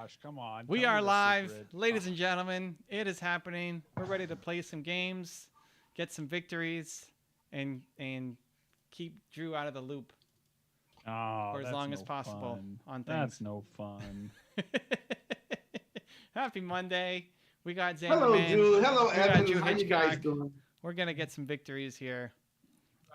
gosh, come on. We Tell me are the live, secret. ladies and gentlemen. It is happening. We're ready to play some games, get some victories, and keep Drew out of the loop Oh, for as that's long no as possible fun. on That's things. no fun. Happy Monday. We got Zane Hello, Man. Drew. Hello, We got Evan. Drew How you guys Hitchcock. doing? We're going to get some victories here.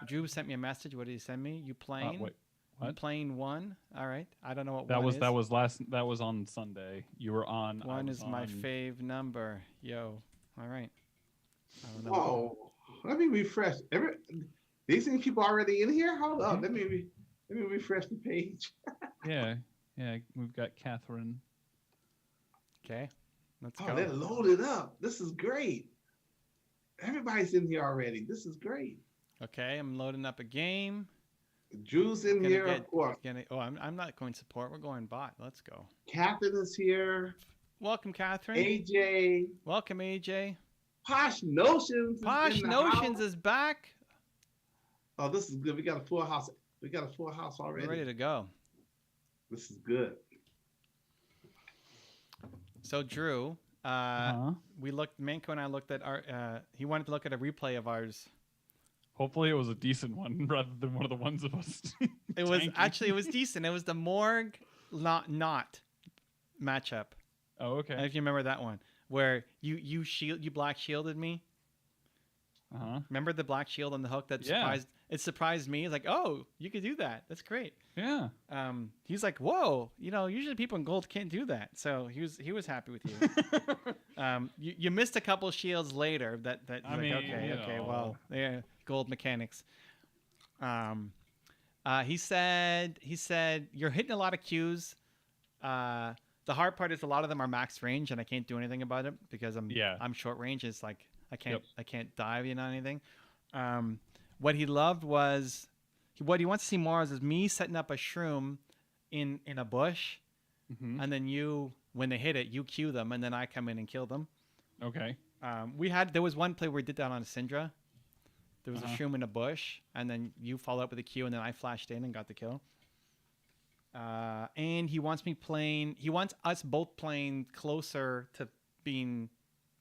Drew sent me a message. What did he send me? You playing? Wait, You what? playing one? All right. I don't know what That one was is. that was on Sunday. You were on. One I was is my on. fave number. Yo. All right. I don't know. Oh, let me refresh. These things people already in here. Hold up. Let me refresh the page. Yeah, we've got Catherine. Okay. Let's Oh, go. they're loaded up. This is great. Everybody's in here already. This is great. Okay, I'm loading up a game. Drew's in here, of course. I'm not going support. We're going bot. Let's go. Catherine is here. Welcome, Catherine. AJ. Welcome, AJ. Posh Notions. Posh Notions is back. Oh, this is good. We got a full house. We got a full house already. We're ready to go. This is good. So, Drew, we looked. Manko and I looked at our. He wanted to look at a replay of ours. Hopefully, it was a decent one rather than one of the ones of us. It was decent. It was the morgue not matchup. Oh, okay. If you remember that one, where you black shielded me. Remember the black shield on the hook that surprised me. It's like, oh, you could do that. That's great. Yeah. He's like, whoa, usually people in gold can't do that. So he was happy with you. You missed a couple shields later. That okay, well, yeah, gold mechanics. He said you're hitting a lot of Qs. The hard part is a lot of them are max range, and I can't do anything about it because I'm short range. It's like I can't dive anything. What he loved was what he wants to see more is me setting up a shroom in a bush, and then when they hit it, you cue them, and then I come in and kill them. Okay. There was one play where we did that on a Syndra. There was a shroom in a bush, and then you followed up with a cue, and then I flashed in and got the kill. And he wants us both playing closer to being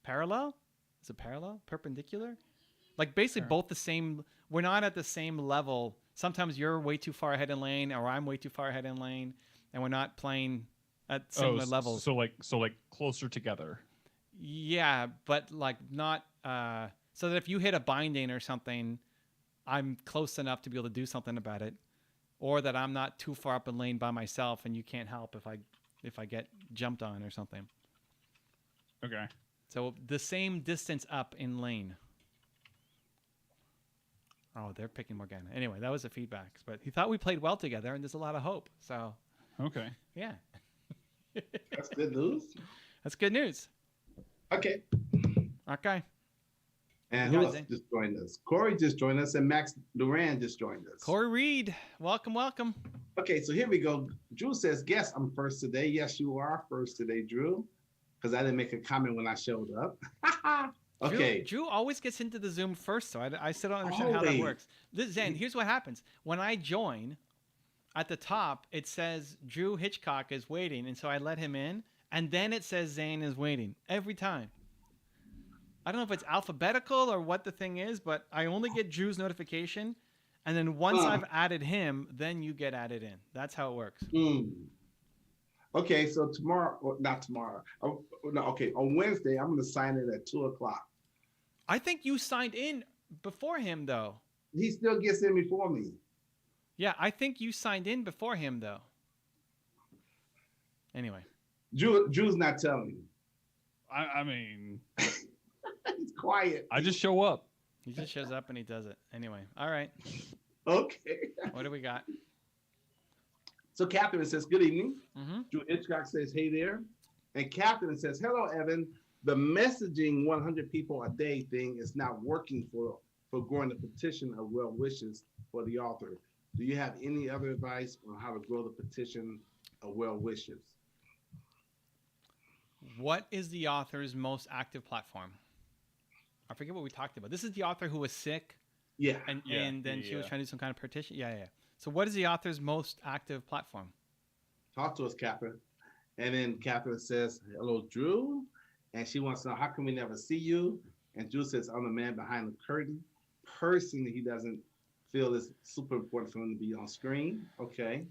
parallel. Is it parallel? Perpendicular? Like basically both the same. We're not at the same level. Sometimes you're way too far ahead in lane, or I'm way too far ahead in lane, and we're not playing at similar levels. So like closer together. Yeah, but like not. So that if you hit a binding or something, I'm close enough to be able to do something about it, or that I'm not too far up in lane by myself, and you can't help if I get jumped on or something. Okay. So the same distance up in lane. Oh, they're picking Morgana. Anyway, that was the feedback. But he thought we played well together, and there's a lot of hope. So. Okay. Yeah. That's good news. That's good news. Okay. Okay. And who else just joined us? Corey just joined us, and Max Duran just joined us. Corey Reed, welcome. Okay, so here we go. Drew says, "Guess I'm first today." Yes, you are first today, Drew, because I didn't make a comment when I showed up. Okay. Drew always gets into the Zoom first, so I still don't understand how that works. Zane, here's what happens. When I join, at the top, it says Drew Hitchcock is waiting, and so I let him in, and then it says Zane is waiting every time. I don't know if it's alphabetical or what the thing is, but I only get Drew's notification, and then once I've added him, then you get added in. That's how it works. Okay, so not tomorrow. On Wednesday, I'm going to sign in at 2:00. I think you signed in before him, though. He still gets in before me. Yeah, I think you signed in before him, though. Anyway. Drew's not telling me. I mean... He's quiet. I just show up. He just shows up and he does it. Anyway, all right. Okay. What do we got? So Catherine says, "Good evening." Drew Hitchcock says, "Hey there." And Catherine says, "Hello, Evan. The messaging 100 people a day thing is not working for growing the petition of well wishes for the author. Do you have any other advice on how to grow the petition of well wishes?" What is the author's most active platform? I forget what we talked about. This is the author who was sick. Yeah. And then she was trying to do some kind of petition. Yeah. So what is the author's most active platform? Talk to us, Catherine. And then Catherine says, hello, Drew. And she wants to know, how come we never see you? And Drew says, I'm the man behind the curtain. Personally, he doesn't feel it's super important for him to be on screen. Okay.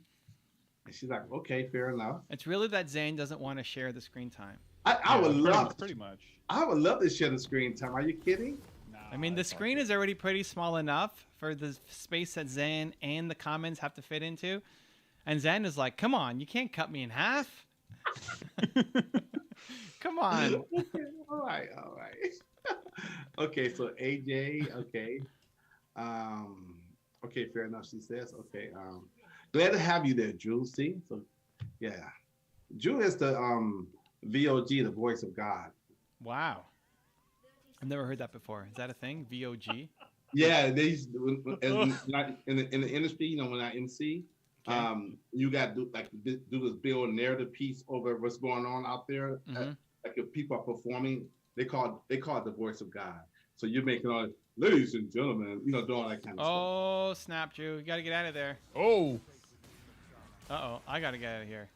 And she's like, okay, fair enough. It's really that Zane doesn't want to share the screen time. I would love pretty much. I would love to share the screen time. Are you kidding? Nah, I mean, the screen is already pretty small enough for the space that Zan and the comments have to fit into. And Zan is like, come on, you can't cut me in half. Come on. Okay, all right. Okay, so AJ, okay. Okay, fair enough, she says. Okay. Glad to have you there, Drew. See? So yeah. Drew is the VOG, the voice of God. Wow. I've never heard that before. Is that a thing? VOG? Yeah, they used to, in the industry, you know, when I MC, okay. You got to do this build narrative piece over what's going on out there. Mm-hmm. Like if people are performing, they call it the voice of God. So you're making all, ladies and gentlemen, you know, doing all that kind of stuff. Oh, snap, Drew. You got to get out of there. Oh. Uh-oh. I got to get out of here.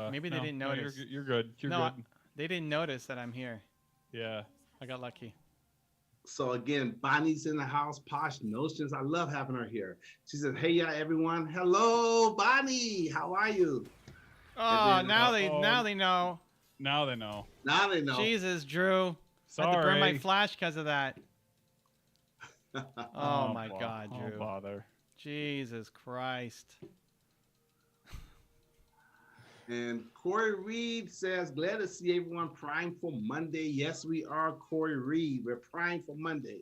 Maybe they didn't notice. No, you're good. You're good. They didn't notice that I'm here. Yeah. I got lucky. So again, Bonnie's in the house, Posh Notions. I love having her here. She says, hey, everyone. Hello, Bonnie. How are you? Oh, then, now they know. Now they know. Now they know. Jesus, Drew. Sorry. I had to burn my flash because of that. Oh, my God, Drew. Oh, bother. Jesus Christ. And Corey Reed says, glad to see everyone primed for Monday. Yes, we are, Corey Reed. We're primed for Monday.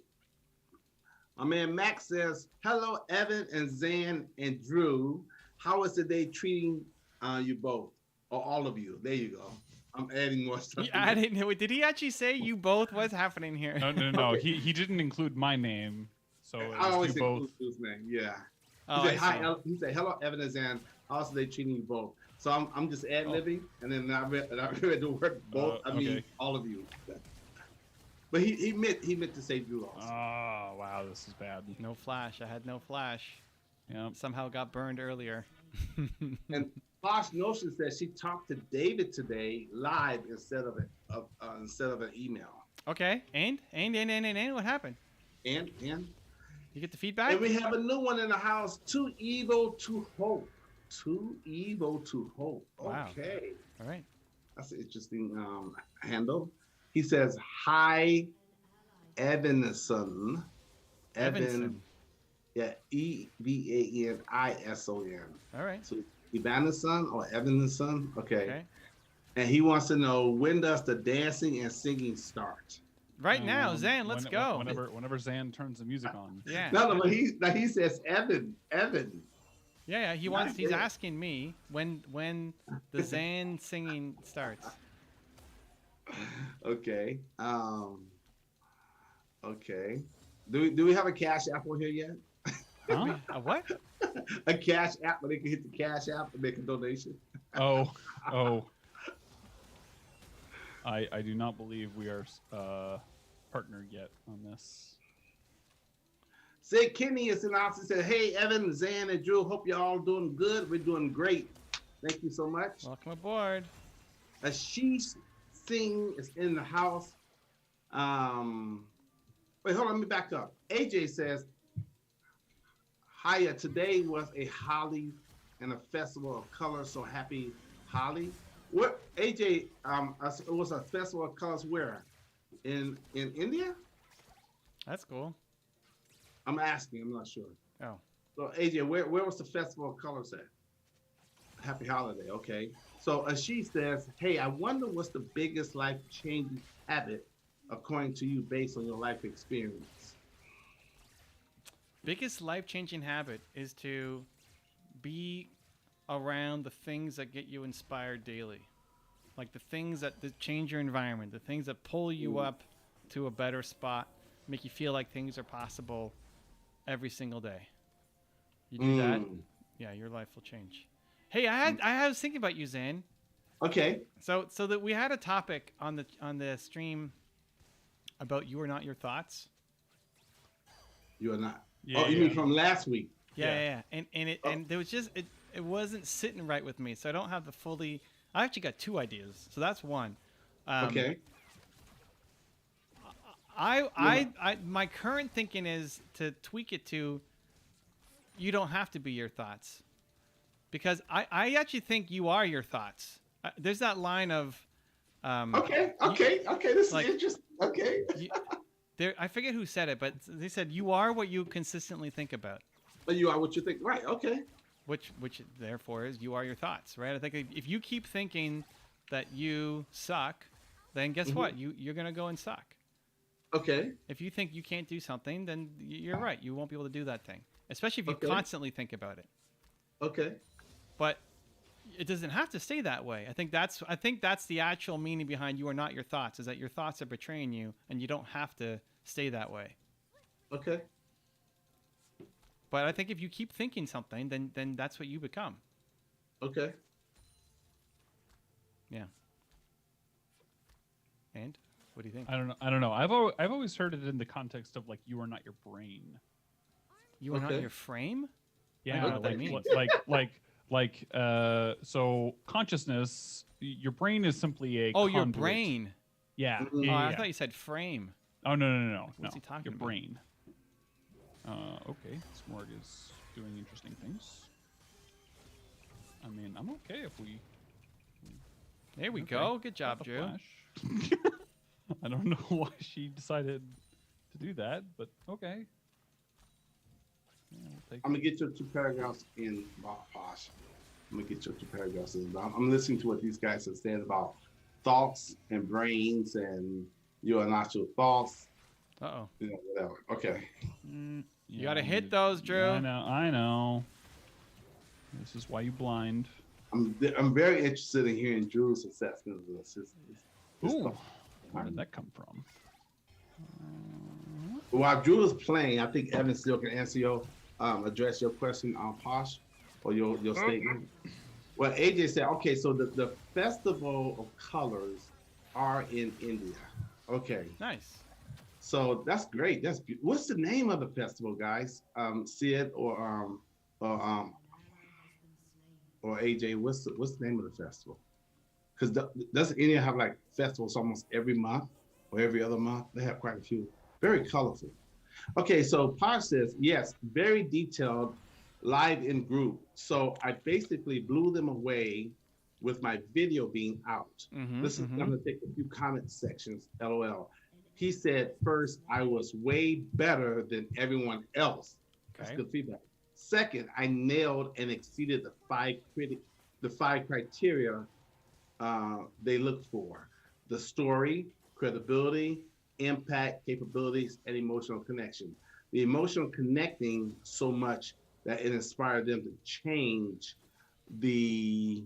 My man Max says, hello, Evan and Zan and Drew. How is the day treating you both? Or all of you? There you go. I'm adding more stuff. Did he actually say you both? What's happening here? No. Okay. He didn't include my name. So I always include both. His name. Yeah. Oh, He said, hello, Evan and Zan. How's the day treating you both? So I'm just ad-libbing, and then I read the word both. I mean, okay. all of you. But he meant to say Drew also. Oh, wow, this is bad. No flash. I had no flash. Yeah. Somehow got burned earlier. And Posh Notion says she talked to David today live instead of an email. Okay. And what happened? And you get the feedback. And we have a new one in the house. Too evil to hope. Too evil to hope. Wow. Okay. All right. That's an interesting handle. He says, hi, Evanson. Evan. Yeah, Evanison. All right. So Evanison or Evanson. Okay. And he wants to know, when does the dancing and singing start? Right now, Zan, let's go. Whenever Zan turns the music on. Yeah. No, but he says Evan. Yeah, he's asking me when the Zan singing starts. Okay. Okay. Do we have a Cash App on here yet? Huh? A what? A Cash App where they can hit the Cash App and make a donation. Oh. I do not believe we are partnered yet on this. Say Kenny is announced and said, hey, Evan, Zan, and Drew, hope you're all doing good. We're doing great. Thank you so much. Welcome aboard. Ashish Singh is in the house. Wait, hold on, let me back up. AJ says, hiya, today was a Holly and a festival of colors, so happy Holly. What, AJ, it was a festival of colors where? In India? That's cool. I'm asking, I'm not sure. Oh. So AJ, where was the Festival of Colors at? Happy holiday, okay. So Ashish says, hey, I wonder what's the biggest life-changing habit according to you based on your life experience? Biggest life-changing habit is to be around the things that get you inspired daily. Like the things that change your environment, the things that pull you up to a better spot, make you feel like things are possible every single day. You do that, yeah, your life will change. Hey, I was thinking about you, Zan. Okay. So that we had a topic on the stream about you are not your thoughts. You are not. Yeah, you mean from last week? Yeah. And there was just it wasn't sitting right with me, so I don't have the fully I actually got 2 ideas. So that's one. Okay. My current thinking is to tweak it to, you don't have to be your thoughts, because I actually think you are your thoughts. There's that line of, Okay. This is interesting. Okay. I forget who said it, but they said you are what you consistently think about. But you are what you think, right? Okay. Which therefore is you are your thoughts, right? I think if you keep thinking that you suck, then guess what? You're gonna go and suck. Okay. If you think you can't do something, then you're right. You won't be able to do that thing, especially if you constantly think about it. Okay. But it doesn't have to stay that way. I think that's the actual meaning behind you are not your thoughts, is that your thoughts are betraying you, and you don't have to stay that way. Okay. But I think if you keep thinking something, then that's what you become. Okay. Yeah. And what do you think? I don't know. I've always heard it in the context of like, you are not your brain. You are not your frame? Yeah. I don't know what that means. So consciousness, your brain is simply a conduit. Your conduit. brain. Yeah. I thought you said frame. Oh, no. What's he talking your about? brain. Okay. Smorg is doing interesting things. I mean, I'm okay if we... There we go. Good job, Drew. I don't know why she decided to do that, but okay. Yeah, I'm going to get your 2 paragraphs in Posh. I'm going to get your 2 paragraphs in. I'm listening to what these guys are saying about thoughts and brains, and you are not your thoughts. Uh-oh. Whatever. Okay. You got to hit those, Drew. I know. This is why you blind. I'm very interested in hearing Drew's assessment of this. Ooh, where did that come from? While Drew is playing, I think Evan still can address your question on Posh, or your statement. Well, AJ said, okay, so the Festival of Colors are in India. Okay. Nice. So that's great. What's the name of the festival, guys? Sid or AJ, what's the name of the festival? Because doesn't India have like festivals almost every month or every other month? They have quite a few. Very colorful. Okay, so Posh says, yes, very detailed, live in group. So I basically blew them away with my video being out. I'm going to take a few comment sections, LOL. He said, first, I was way better than everyone else. That's good feedback. Second, I nailed and exceeded the 5 criteria they look for: the story, credibility, impact, capabilities, and emotional connection. The emotional connecting so much that it inspired them to change the,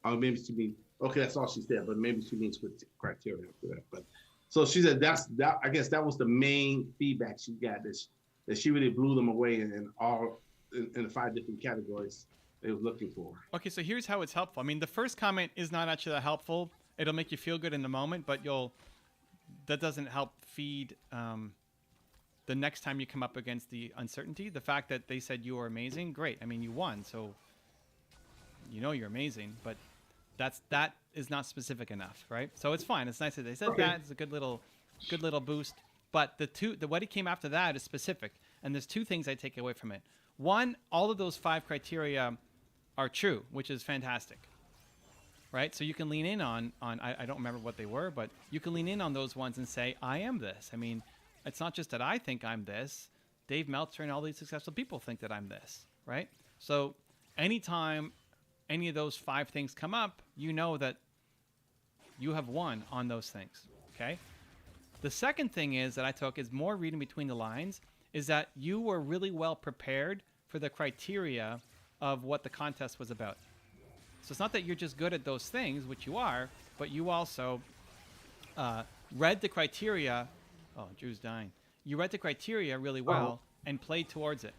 maybe she means, okay, that's all she said, but maybe she means with criteria for that. But so she said that I guess that was the main feedback she got, that she really blew them away in the 5 different categories they were looking for. Okay, so here's how it's helpful. I mean, the first comment is not actually that helpful. It'll make you feel good in the moment, but that doesn't help feed the next time you come up against the uncertainty. The fact that they said you were amazing, great. I mean, you won, so you know you're amazing, but that is not specific enough, right? So it's fine. It's nice that they said that. It's a good little boost. But what came after that is specific, and there's 2 things I take away from it. One, all of those 5 criteria are true, which is fantastic, right? So you can lean in on I don't remember what they were, but you can lean in on those ones and say, I am this. I mean, it's not just that I think I'm this. Dave Meltzer and all these successful people think that I'm this, right? So anytime any of those 5 things come up, you know that you have won on those things, okay? The second thing is that I took is more reading between the lines, is that you were really well prepared for the criteria of what the contest was about. So it's not that you're just good at those things, which you are, but you also read the criteria. Oh, Drew's dying. You read the criteria really well and played towards it,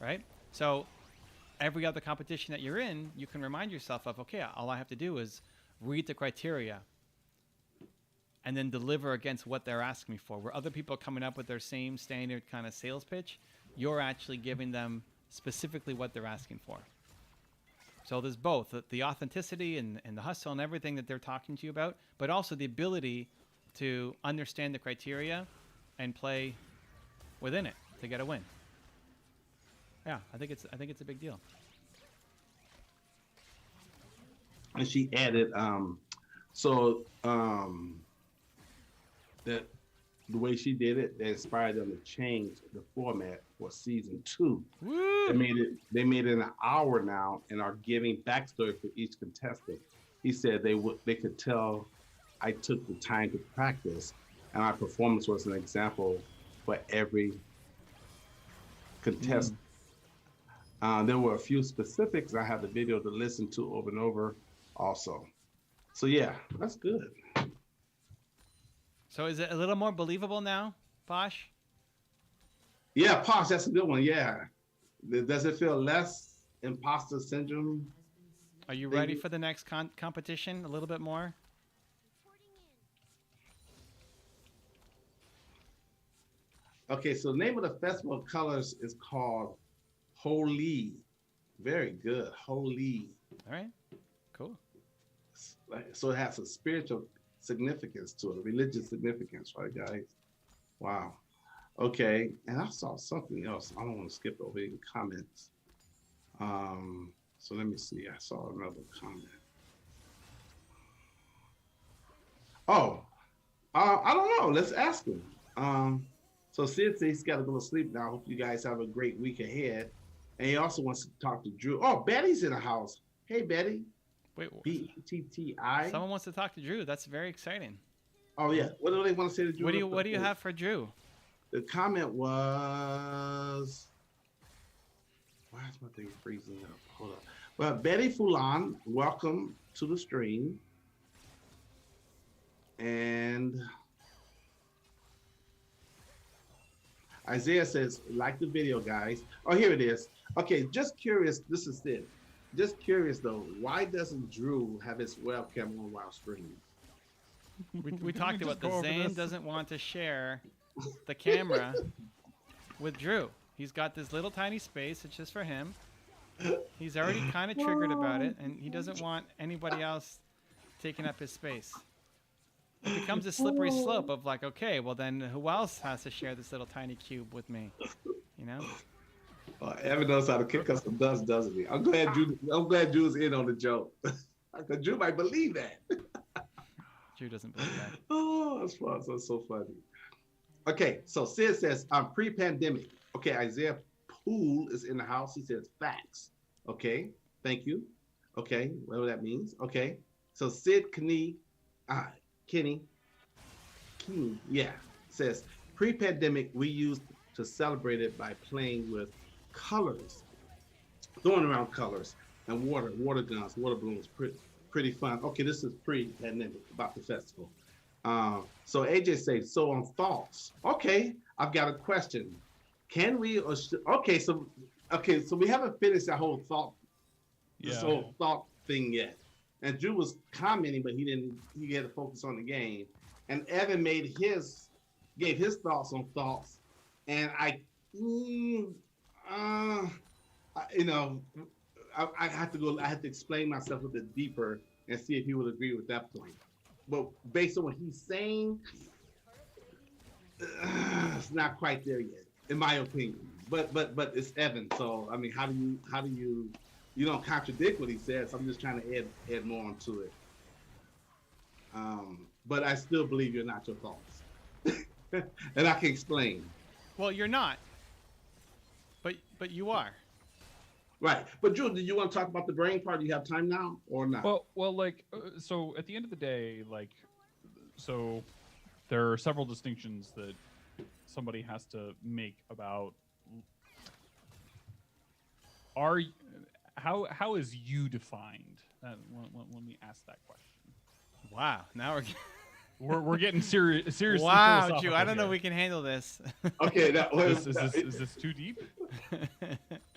right? So every other competition that you're in, you can remind yourself of, okay, all I have to do is read the criteria and then deliver against what they're asking me for. Where other people are coming up with their same standard kind of sales pitch, you're actually giving them specifically what they're asking for. So there's both the authenticity and the hustle and everything that they're talking to you about, but also the ability to understand the criteria and play within it to get a win. Yeah, I think it's a big deal. And she added, that the way she did it, that inspired them to change the format for season 2. Woo! They made it an hour now and are giving backstory for each contestant. He said they could tell I took the time to practice, and our performance was an example for every contestant. There were a few specifics. I have the video to listen to over and over also. So yeah, that's good. So is it a little more believable now, Posh? Yeah, Posh, that's a good one. Yeah. Does it feel less imposter syndrome? Are you ready for the next competition a little bit more? Okay, so the name of the Festival of Colors is called Holy. Very good. Holy. All right. Cool. So it has a spiritual significance to it, religious significance, right, guys? Wow. Okay, and I saw something else. I don't want to skip over any comments. So let me see. I saw another comment. Oh, I don't know. Let's ask him. So Sid says he's got to go to sleep now. Hope you guys have a great week ahead. And he also wants to talk to Drew. Oh, Betty's in the house. Hey, Betty. Wait, BTTI. Someone wants to talk to Drew. That's very exciting. Oh yeah. What do they want to say to Drew? What do you have for Drew? The comment was, why is my thing freezing up? Hold up. Well, Betty Fulan, welcome to the stream. And Isaiah says, like the video, guys. Oh, here it is. Okay, just curious. This is it. Just curious though, why doesn't Drew have his webcam on while streaming? We talked about the Zane doesn't want to share the camera with Drew. He's got this little tiny space. It's just for him. He's already kind of triggered about it, and he doesn't want anybody else taking up his space. It becomes a slippery slope of like, okay, well then who else has to share this little tiny cube with me? You know? Evan knows how to kick us some dust, doesn't he? I'm glad Drew's in on the joke. Because Drew might believe that. Drew doesn't believe that. Oh, that's fun. That's so funny. Okay, so Sid says, I'm pre-pandemic. Okay, Isaiah Poole is in the house. He says, facts. Okay, thank you. Okay, whatever that means. Okay, so Sid Kenny, says, pre-pandemic, we used to celebrate it by playing with colors, throwing around colors and water guns, water balloons, pretty fun. Okay, this is pre-pandemic about the festival. So AJ says, so on thoughts. Okay, I've got a question. Can we, okay, so we haven't finished that whole thought, this whole thought thing yet. And Drew was commenting, but he had to focus on the game. And Evan gave his thoughts on thoughts. And I had to explain myself a bit deeper and see if he would agree with that point. But based on what he's saying, it's not quite there yet, in my opinion. But it's Evan, so I mean, how do you don't contradict what he says? I'm just trying to add more onto it. But I still believe you're not your thoughts, and I can explain. Well, you're not, but you are. Right. But Drew, do you want to talk about the brain part? Do you have time now or not? Well, like, so at the end of the day, like, so there are several distinctions that somebody has to make about how is you defined? Let me ask that question. Wow. Now we're getting seriously. Wow, Drew, I don't know if we can handle this. Okay, is this too deep?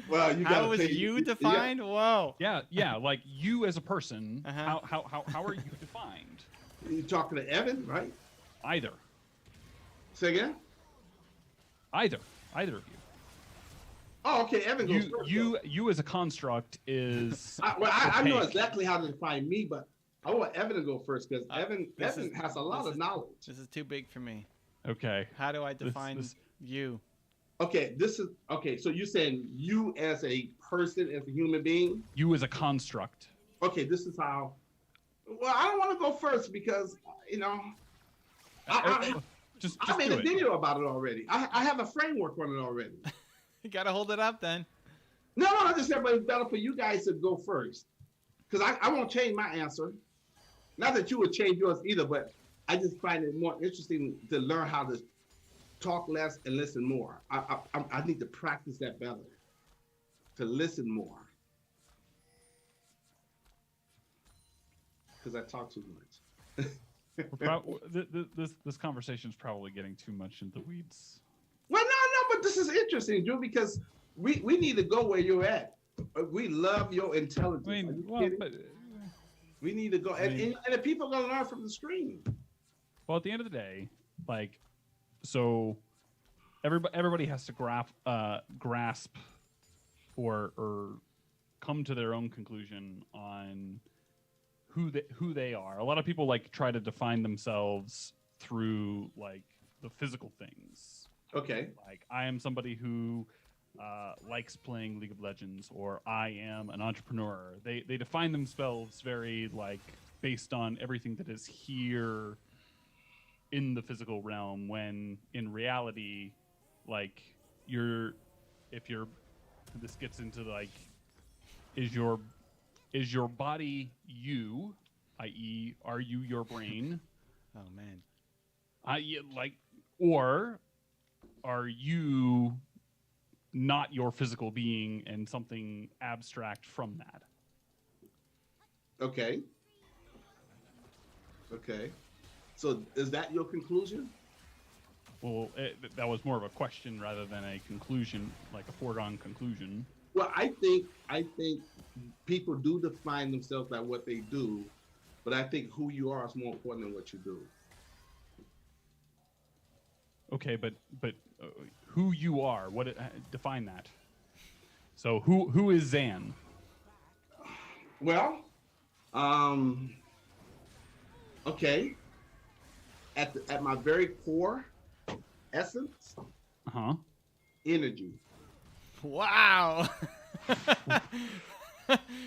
Well, you how is you defined? Yeah. Whoa. Yeah, like you as a person. How are you defined? You talking to Evan, right? Either. Say again? Either of you. Oh, okay. Evan goes first. You as a construct is. I know exactly how to define me, but I want Evan to go first because Evan has a lot of knowledge. This is too big for me. Okay. How do I define you? Okay, so you're saying you as a person, as a human being? You as a construct. Okay, this is how. Well, I don't want to go first because I made a video about it already. I have a framework on it already. You gotta hold it up then. No, I just said, but it's better for you guys to go first because I won't change my answer. Not that you would change yours either, but I just find it more interesting to learn how to talk less and listen more. I need to practice that better, to listen more. Because I talk too much. This conversation is probably getting too much into the weeds. Well, no, but this is interesting, Drew, because we need to go where you're at. We love your intelligence. I mean, we need to go, and the people are going to learn from the screen. Well, at the end of the day, so everybody has to grasp or come to their own conclusion on who they are. A lot of people try to define themselves through the physical things. Okay. I am somebody who likes playing League of Legends, or I am an entrepreneur. They define themselves very based on everything that is here in the physical realm, when in reality, this gets into is your body you, i.e., are you your brain? Oh man. Or are you not your physical being and something abstract from that? Okay. So is that your conclusion? Well, that was more of a question rather than a conclusion, like a foregone conclusion. Well, I think people do define themselves by what they do, but I think who you are is more important than what you do. Okay, but who you are, define that. So who is Zan? Well, okay. At my very core essence, energy. Wow.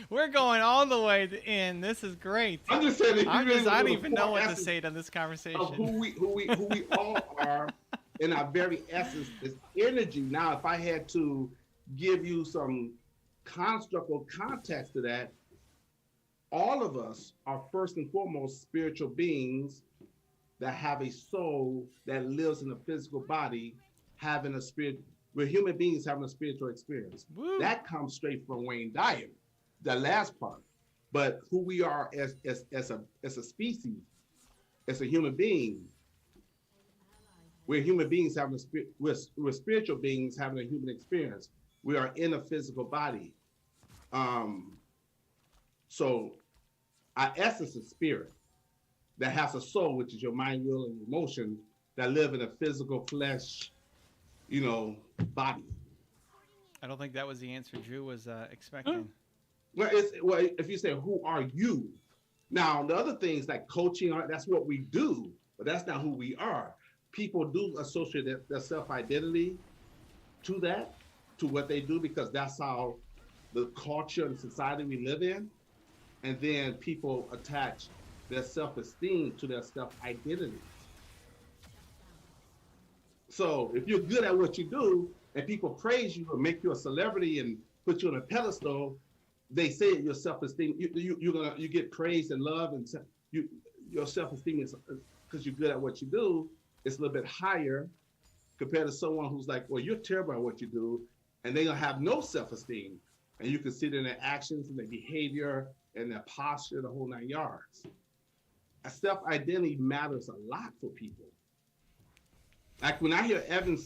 We're going all the way in. This is great. I'm just saying. I don't even know what to say to this conversation. Of who we all are in our very essence is energy. Now, if I had to give you some construct or context to that, all of us are first and foremost spiritual beings that have a soul that lives in a physical body, having a spirit. We're human beings having a spiritual experience. Woo. That comes straight from Wayne Dyer, the last part. But who we are as a species, as a human being, we're human beings having we're spiritual beings having a human experience. We are in a physical body. So our essence is spirit that has a soul, which is your mind, will, and emotion, that live in a physical flesh, body. I don't think that was the answer Drew was expecting. Well, if you say, who are you? Now, the other things like coaching, that's what we do, but that's not who we are. People do associate their self-identity to what they do, because that's how the culture and society we live in. And then people attach their self-esteem to their self-identity. So if you're good at what you do and people praise you or make you a celebrity and put you on a pedestal, they say your self-esteem, you get praise and love, and your self-esteem is, because you're good at what you do, it's a little bit higher compared to someone who's like, well, you're terrible at what you do, and they're gonna have no self-esteem. And you can see it in their actions and their behavior and their posture, the whole 9 yards. Self-identity matters a lot for people. Like when I hear Evan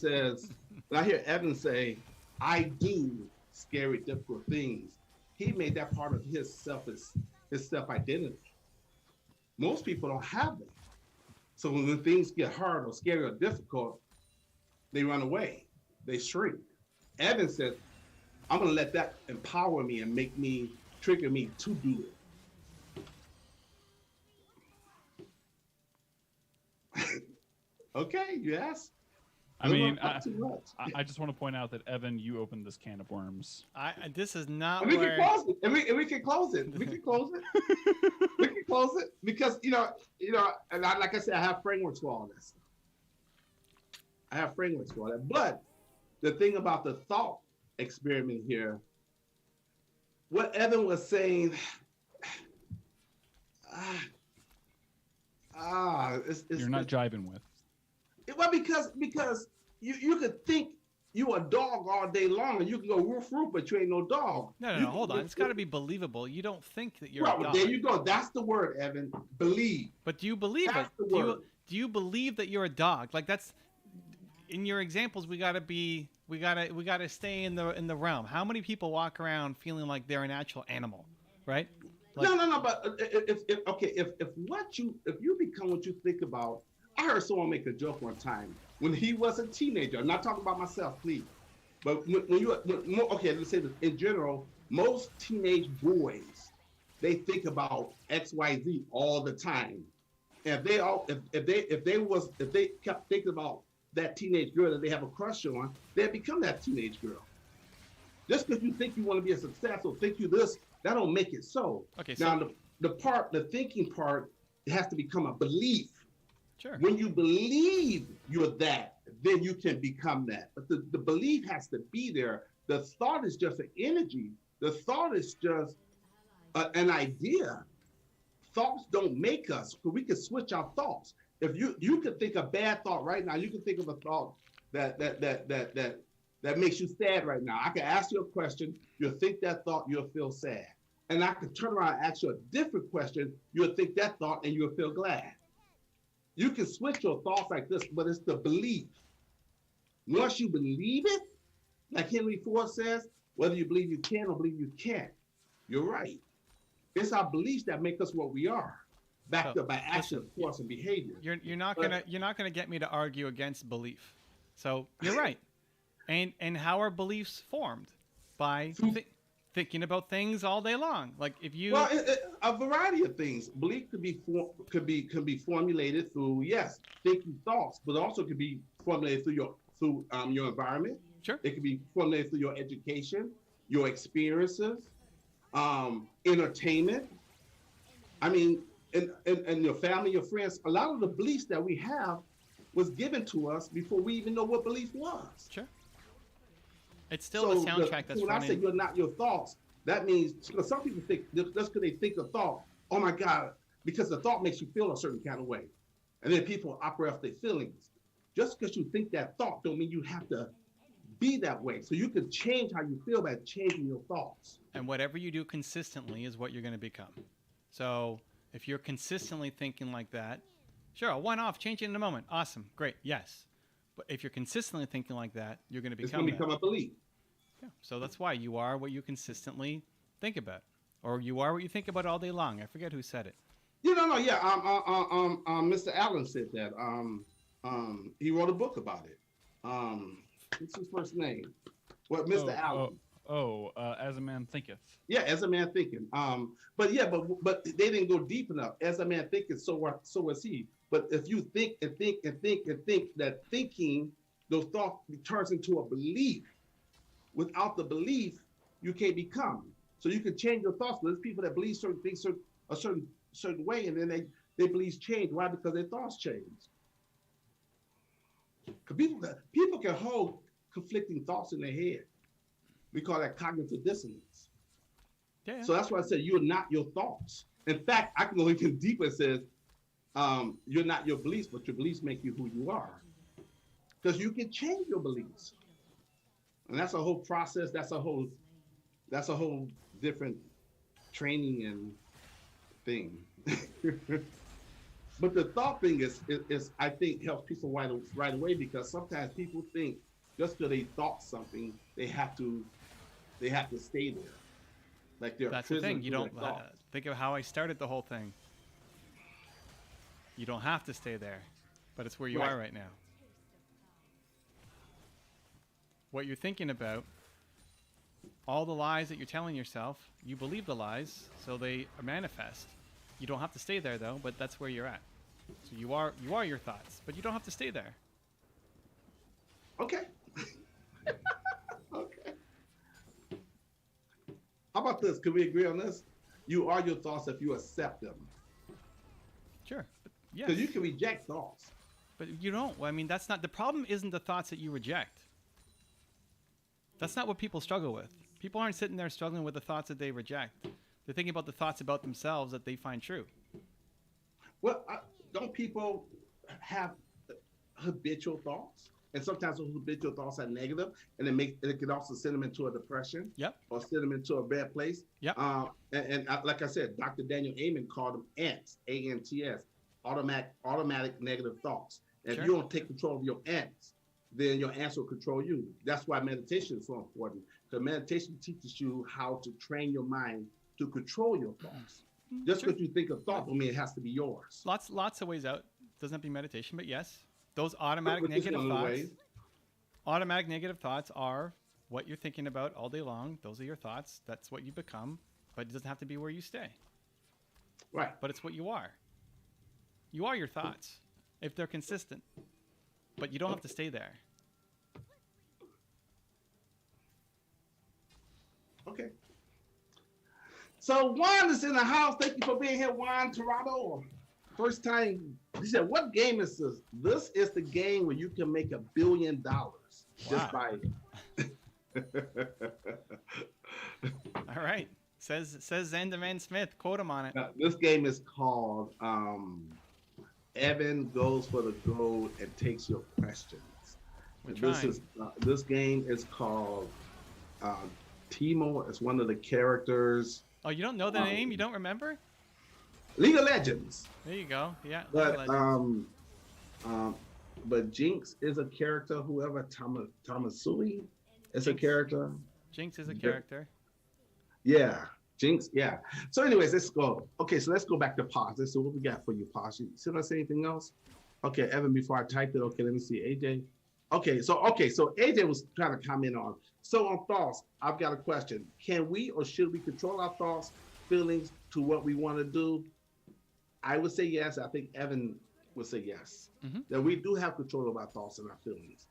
say, I do scary, difficult things, he made that part of his self-identity. Most people don't have that. So when things get hard or scary or difficult, they run away, they shrink. Evan said, I'm going to let that empower me and make me, trigger me to do it. Okay, you asked. I mean, I just want to point out that Evan, you opened this can of worms. This is not. And we can close it. And we can close it. We can close it. We can close it because and like I said, I have frameworks for all this. I have frameworks for that. But the thing about the thought experiment here, what Evan was saying, you're not jiving with. Well, because you could think you a dog all day long and you can go roof, but you ain't no dog. No, hold on. It's got to be believable. You don't think that you're a dog. There you go. That's the word, Evan. Believe. But do you believe that's it? Do you believe that you're a dog? Like that's in your examples. We gotta stay in the realm. How many people walk around feeling like they're an actual animal, right? Like, no. But if you become what you think about. I heard someone make a joke one time when he was a teenager. I'm not talking about myself, please. But let's say this. In general, most teenage boys, they think about XYZ all the time. And if they kept thinking about that teenage girl that they have a crush on, they'd become that teenage girl. Just because you think you want to be a success or think you this, that don't make it so. Okay. Now the thinking part, it has to become a belief. Sure. When you believe you're that, then you can become that. But the belief has to be there. The thought is just an energy. The thought is just an idea. Thoughts don't make us. We can switch our thoughts. If you could think a bad thought right now, you can think of a thought that makes you sad right now. I can ask you a question. You'll think that thought. You'll feel sad. And I could turn around and ask you a different question. You'll think that thought, and you'll feel glad. You can switch your thoughts like this, but it's the belief. Once you believe it, like Henry Ford says, whether you believe you can or believe you can't, you're right. It's our beliefs that make us what we are, backed up by action, of course, and behavior. You're not gonna get me to argue against belief. So you're right. And how are beliefs formed? By thinking about things all day long. Like if you a variety of things. Belief could be formulated through thinking thoughts, but also could be formulated through your environment. Sure. It could be formulated through your education, your experiences, entertainment. I mean, and your family, your friends. A lot of the beliefs that we have was given to us before we even know what belief was. Sure. It's still the soundtrack that's when running. I say you're not your thoughts, that means because some people think just because they think a thought, oh my God, because the thought makes you feel a certain kind of way, and then people operate off their feelings. Just because you think that thought don't mean you have to be that way. So you can change how you feel by changing your thoughts. And whatever you do consistently is what you're going to become. So if you're consistently thinking like that, sure, a one-off, change it in a moment. Awesome, great, yes. But if you're consistently thinking like that, you're going to become It's going to become a belief. Yeah. So that's why you are what you consistently think about, or you are what you think about all day long. I forget who said it. Mr. Allen said that. He wrote a book about it. What's his first name? Mr. Allen. As a Man Thinketh. Yeah, As a Man Thinketh. But they didn't go deep enough. As a man thinketh, so was he. But if you think and think and think and think, that thinking, those thoughts turns into a belief. Without the belief, you can't become. So you can change your thoughts. There's people that believe certain things a certain way, and then they beliefs change. Why? Because their thoughts change. Because people can hold conflicting thoughts in their head. We call that cognitive dissonance. Yeah. So that's why I said you're not your thoughts. In fact, I can go even deeper and says you're not your beliefs, but your beliefs make you who you are. Because you can change your beliefs. And that's a whole process. That's a whole different training and thing. But the thought thing is I think helps people right away, because sometimes people think just because they thought something, they have to stay there. Like they're that's the thing. You don't think of how I started the whole thing. You don't have to stay there, but it's where you are right now. What you're thinking about all the lies that you're telling yourself, you believe the lies, so they manifest. You don't have to stay there though, but that's where you're at. So you are your thoughts, but you don't have to stay there. Okay. Okay. How about this? Can we agree on this? You are your thoughts if you accept them. Sure. Yes. Because you can reject thoughts. But you don't. I mean, that's not the problem. Isn't the thoughts that you reject? That's not what people struggle with. People aren't sitting there struggling with the thoughts that they reject. They're thinking about the thoughts about themselves that they find true. Well, don't people have habitual thoughts? And sometimes those habitual thoughts are negative, and it can also send them into a depression. Yep. Or send them into a bad place. Yep. And like I said, Dr. Daniel Amen called them ants, A-N-T-S, automatic negative thoughts. And Sure. if you don't take control of your ants, then your ants will control you. That's why meditation is so important. Because meditation teaches you how to train your mind to control your thoughts. Just Sure. because you think a thought, don't mean it has to be yours. Lots of ways out. Doesn't have to be meditation, but yes, those automatic But this is negative one of the thoughts. ways. Automatic negative thoughts are what you're thinking about all day long. Those are your thoughts. That's what you become. But it doesn't have to be where you stay. Right. But it's what you are. You are your thoughts if they're consistent. But you don't have to stay there. Okay. So Juan is in the house. Thank you for being here, Juan Toronto. First time. He said, what game is this? This is the game where you can make $1 billion just by All right. Says Zenderman Smith. Quote him on it. Now, this game is called Evan Goes for the Gold and Takes Your Questions. This game is called Teemo. It's one of the characters. Oh, you don't know the name? You don't remember? League of Legends. There you go. Yeah. But Jinx is a character. Whoever Tamasui is a character. Jinx is a character. Yeah, Jinx. Yeah. So, anyways, let's go. Okay, so let's go back to pause. Let's see what we got for you, pause. Should I say anything else? Okay, Evan. Before I type it, okay, let me see, AJ. Okay, so AJ was trying to comment on. So on thoughts, I've got a question. Can we or should we control our thoughts, feelings to what we want to do? I would say yes. I think Evan would say yes. Mm-hmm. That we do have control of our thoughts and our feelings.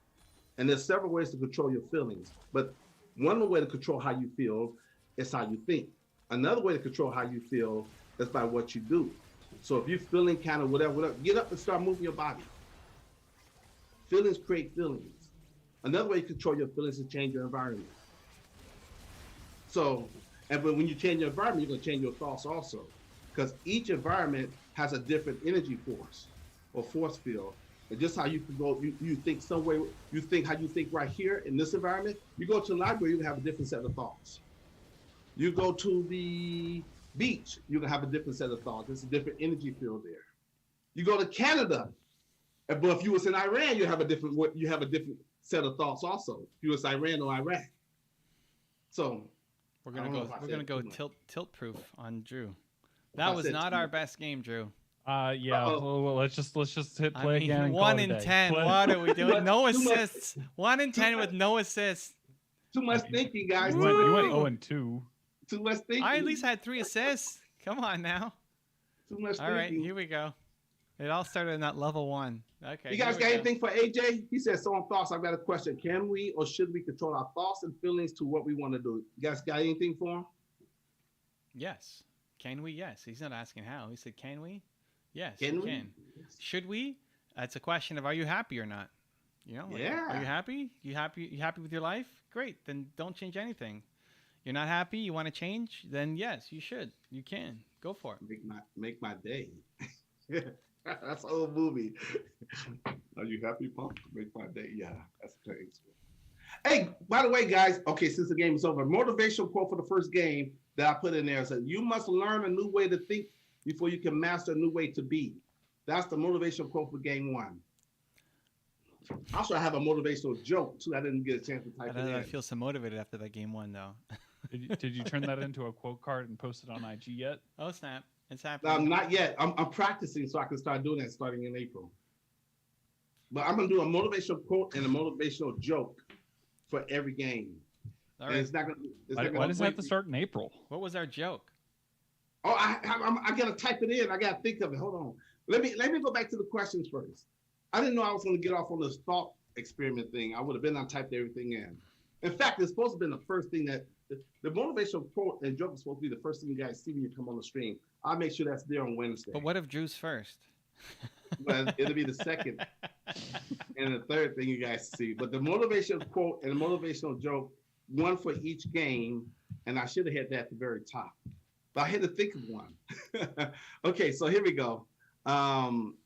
And there's several ways to control your feelings. But one way to control how you feel is how you think. Another way to control how you feel is by what you do. So if you're feeling kind of whatever, get up and start moving your body. Feelings create feelings. Another way to control your feelings is change your environment. So, but when you change your environment, you're going to change your thoughts also. Because each environment has a different energy force or force field. And just how you can go, you think some way, you think how you think right here in this environment, you go to the library, you can have a different set of thoughts. You go to the beach, you can have a different set of thoughts. There's a different energy field there. You go to Canada, but if you was in Iran, you have a different set of thoughts also. If you was Iran or Iraq. So we're gonna go tilt proof on Drew. That was not our best game, Drew. Yeah. Well, let's just hit play again. 1 in 10. What are we doing? No assists. 1 in 10 with no assists. Too much thinking, guys. You went 0-2. Too much thinking. I at least had 3 assists. Come on now. Too much thinking. All right, here we go. It all started in that level 1. Okay. You guys got anything for AJ? He said, so on thoughts, I've got a question. Can we or should we control our thoughts and feelings to what we want to do? You guys got anything for him? Yes. Can we? Yes. He's not asking how. He said, can we? Yes, can we? Can. Should we? It's a question of, are you happy or not? You know, yeah. Are you happy? You happy with your life? Great. Then don't change anything. You're not happy? You want to change? Then yes, you should. You can. Go for it. Make my day. That's an old movie. Are you happy, Pump? Make my day. Yeah, that's great. Hey, by the way, guys, okay, since the game is over, motivational quote for the first game that I put in there said, you must learn a new way to think before you can master a new way to be. That's the motivational quote for game 1. Also, I have a motivational joke, too. I didn't get a chance to type it in. I feel so motivated after that game 1, though. Did you turn that into a quote card and post it on IG yet? Oh, snap. It's happening. Not yet. I'm practicing so I can start doing that starting in April. But I'm going to do a motivational quote and a motivational joke for every game. All right. It's not going to. Why does it have to start in April? What was our joke? Oh, I got to type it in. I got to think of it. Hold on. Let me go back to the questions first. I didn't know I was going to get off on this thought experiment thing. I would have been on typed everything in. In fact, it's supposed to have been the first thing that the motivational quote and joke is supposed to be the first thing you guys see when you come on the stream. I'll make sure that's there on Wednesday. But what if Drew's first? Well, it'll be the second and the third thing you guys see. But the motivational quote and the motivational joke, one for each game, and I should have had that at the very top. But I had to think of one. Okay, so here we go.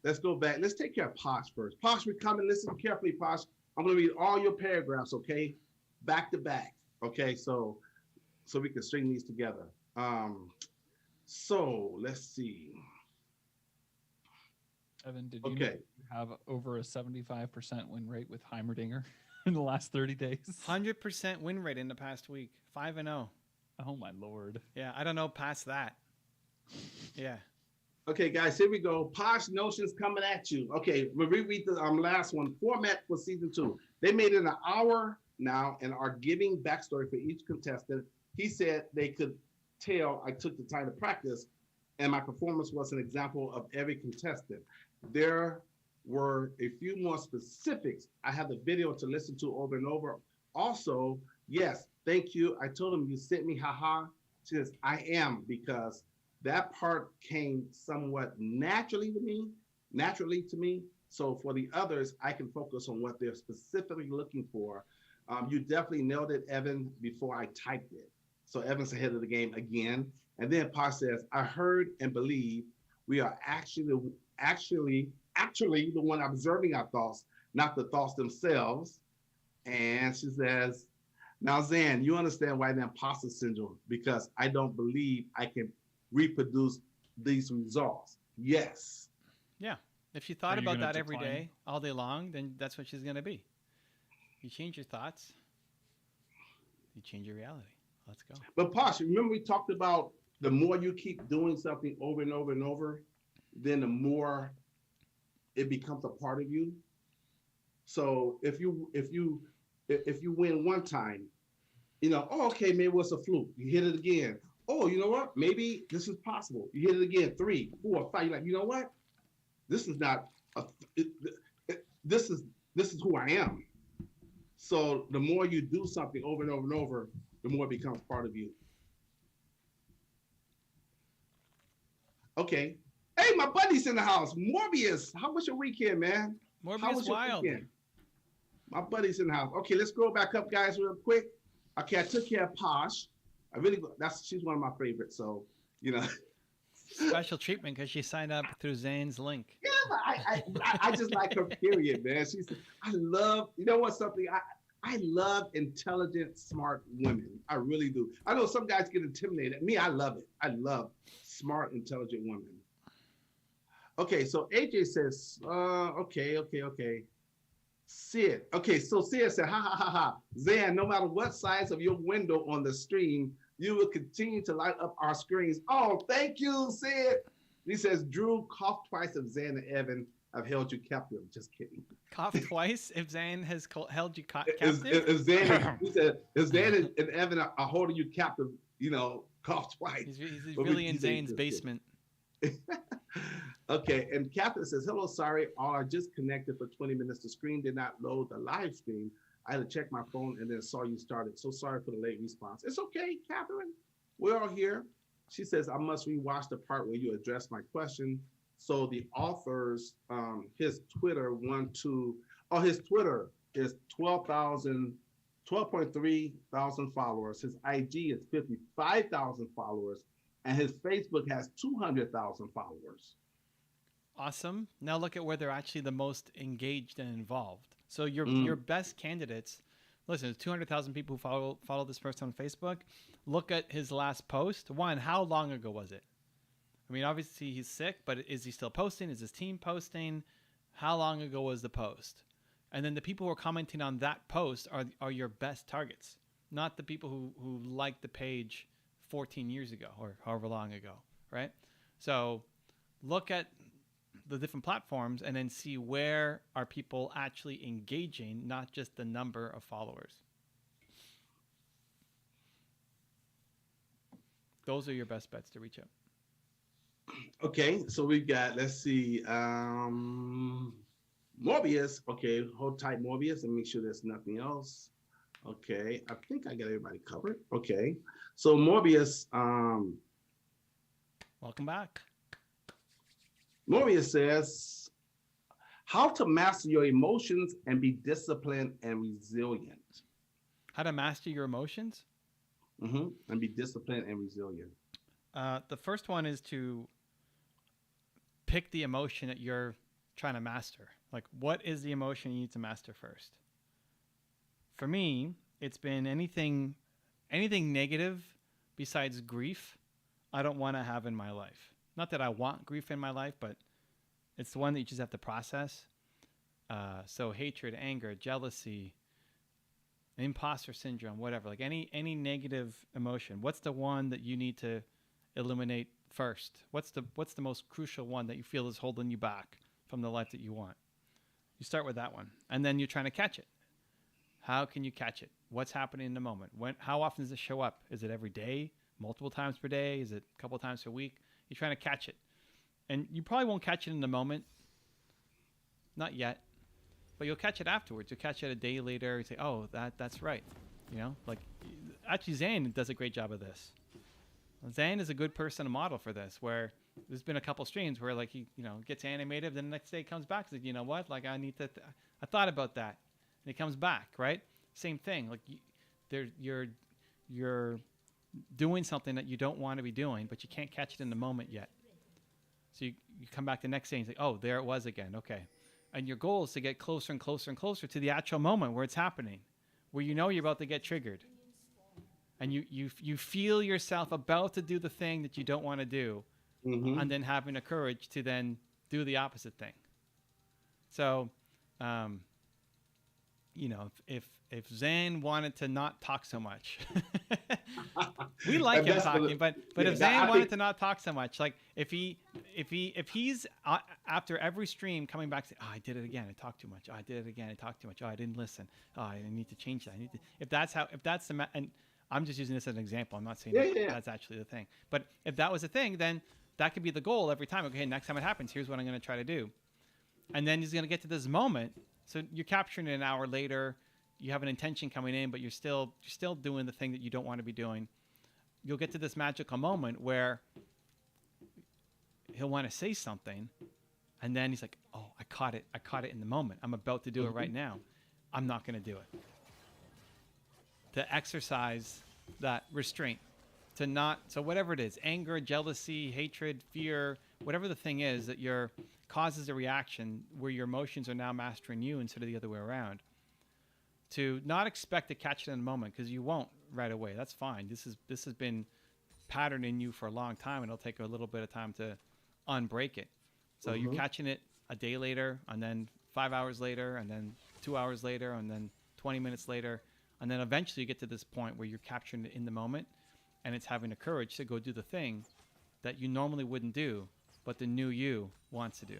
Let's go back. Let's take care of Posh first. Posh, we're coming. Listen carefully, Posh. I'm going to read all your paragraphs, okay? Back to back, okay? So we can string these together. So let's see. Evan, did you have over a 75% win rate with Heimerdinger in the last 30 days? 100% win rate in the past week. 5-0. Oh, my Lord. Yeah, I don't know past that. Yeah. Okay, guys, here we go. Posh Notions coming at you. Okay, we'll reread the last one. Format for season 2. They made it an hour now and are giving backstory for each contestant. He said they could tell I took the time to practice, and my performance was an example of every contestant. There were a few more specifics. I have the video to listen to over and over. Also, yes, thank you. I told him you sent me, haha. She says, I am, because that part came somewhat naturally to me. So for the others, I can focus on what they're specifically looking for. You definitely nailed it, Evan, before I typed it. So Evan's ahead of the game again. And then Posh says, I heard and believe we are actually the one observing our thoughts, not the thoughts themselves. And she says, now, Zan, you understand why the imposter syndrome, because I don't believe I can reproduce these results. Yes. Yeah. If she thought about that every day, all day long, then that's what she's going to be. You change your thoughts, you change your reality. Let's go. But Posh, remember we talked about the more you keep doing something over and over and over, then the more it becomes a part of you. So if you win one time, oh, okay, maybe it was a fluke. You hit it again. Oh, you know what? Maybe this is possible. You hit it again, 3, 4, 5. You're like, you know what? This is not. This is who I am. So the more you do something over and over and over, the more it becomes part of you. Okay. Hey, my buddy's in the house. Morbius, how was your weekend, man? Morbius wild. My buddy's in the house. Okay, let's scroll back up, guys, real quick. Okay, I took care of Posh. She's one of my favorites. So, Special treatment because she signed up through Zane's link. Yeah, but I just like her, period, man. I love intelligent, smart women. I really do. I know some guys get intimidated. Me, I love it. I love smart, intelligent women. Okay, so AJ says, okay. Sid. Okay, so Sid said, ha. Zan, no matter what size of your window on the stream, you will continue to light up our screens. Oh, thank you, Sid. He says, Drew, cough twice if Zan and Evan have held you captive. Just kidding. Cough twice if Zan has held you captive? If Zan and Evan are holding you captive, cough twice. He's really in Zane's basement. Okay, and Catherine says, hello, sorry, all I just connected for 20 minutes. The screen did not load the live stream. I had to check my phone and then saw you started. So sorry for the late response. It's okay, Catherine. We're all here. She says, I must rewatch the part where you addressed my question. So the author's, his Twitter his Twitter is 12.3 thousand followers. His IG is 55,000 followers. And his Facebook has 200,000 followers. Awesome. Now look at where they're actually the most engaged and involved. So your best candidates, listen, there's 200,000 people who follow this person on Facebook. Look at his last post. One, how long ago was it? I mean, obviously he's sick, but is he still posting? Is his team posting? How long ago was the post? And then the people who are commenting on that post are your best targets, not the people who liked the page 14 years ago or however long ago, right? So look at the different platforms and then see where are people actually engaging, not just the number of followers. those are your best bets to reach out. Okay, so we've got, let's see, Morbius. Okay, hold tight, Morbius, and make sure there's nothing else. Okay, I think I got everybody covered. Okay, so Morbius. Welcome back. Morbius says, how to master your emotions and be disciplined and resilient. How to master your emotions? And be disciplined and resilient. The first one is to pick the emotion that you're trying to master. Like, what is the emotion you need to master first? For me, it's been anything negative besides grief I don't want to have in my life. Not that I want grief in my life, but it's the one that you just have to process. So hatred, anger, jealousy, imposter syndrome, whatever. Like any negative emotion. What's the one that you need to eliminate first? What's the most crucial one that you feel is holding you back from the life that you want? You start with that one, and then you're trying to catch it. How can you catch it? What's happening in the moment? How often does it show up? Is it every day? Multiple times per day? Is it a couple times per week? You're trying to catch it. And you probably won't catch it in the moment. Not yet. But you'll catch it afterwards. You'll catch it a day later. You say, oh, that's right. Like, actually, Zane does a great job of this. Zane is a good person to model for this, where there's been a couple streams where, like, he, gets animated, then the next day he comes back and says, you know what? Like, I thought about that. And he comes back, right? Same thing. Like, you're doing something that you don't want to be doing, but you can't catch it in the moment yet. So you come back the next day and say, oh, there it was again. Okay. And your goal is to get closer and closer and closer to the actual moment where it's happening, where you're about to get triggered. And you feel yourself about to do the thing that you don't want to do, and then having the courage to then do the opposite thing. So, if Zane wanted to not talk so much, we like him talking, but if Zane wanted to not talk so much, like if he's after every stream coming back, say, oh, I did it again, I talked too much. Oh, I did it again, I talked too much. Oh, I didn't listen. Oh, I need to change that. If that's and I'm just using this as an example. I'm not saying that's actually the thing, but if that was a thing, then that could be the goal every time. Okay, next time it happens, here's what I'm going to try to do, and then he's going to get to this moment. So you're capturing it an hour later. You have an intention coming in, but you're still doing the thing that you don't want to be doing. You'll get to this magical moment where he'll want to say something, and then he's like, "Oh, I caught it in the moment. I'm about to do it right now. I'm not going to do it." To exercise that restraint, so whatever it is, anger, jealousy, hatred, fear, whatever the thing is that causes a reaction where your emotions are now mastering you instead of the other way around. To not expect to catch it in the moment, because you won't right away. That's fine. This has been patterned in you for a long time, and it'll take a little bit of time to unbreak it. So you're catching it a day later, and then 5 hours later, and then 2 hours later, and then 20 minutes later, and then eventually you get to this point where you're capturing it in the moment, and it's having the courage to go do the thing that you normally wouldn't do, but the new you wants to do.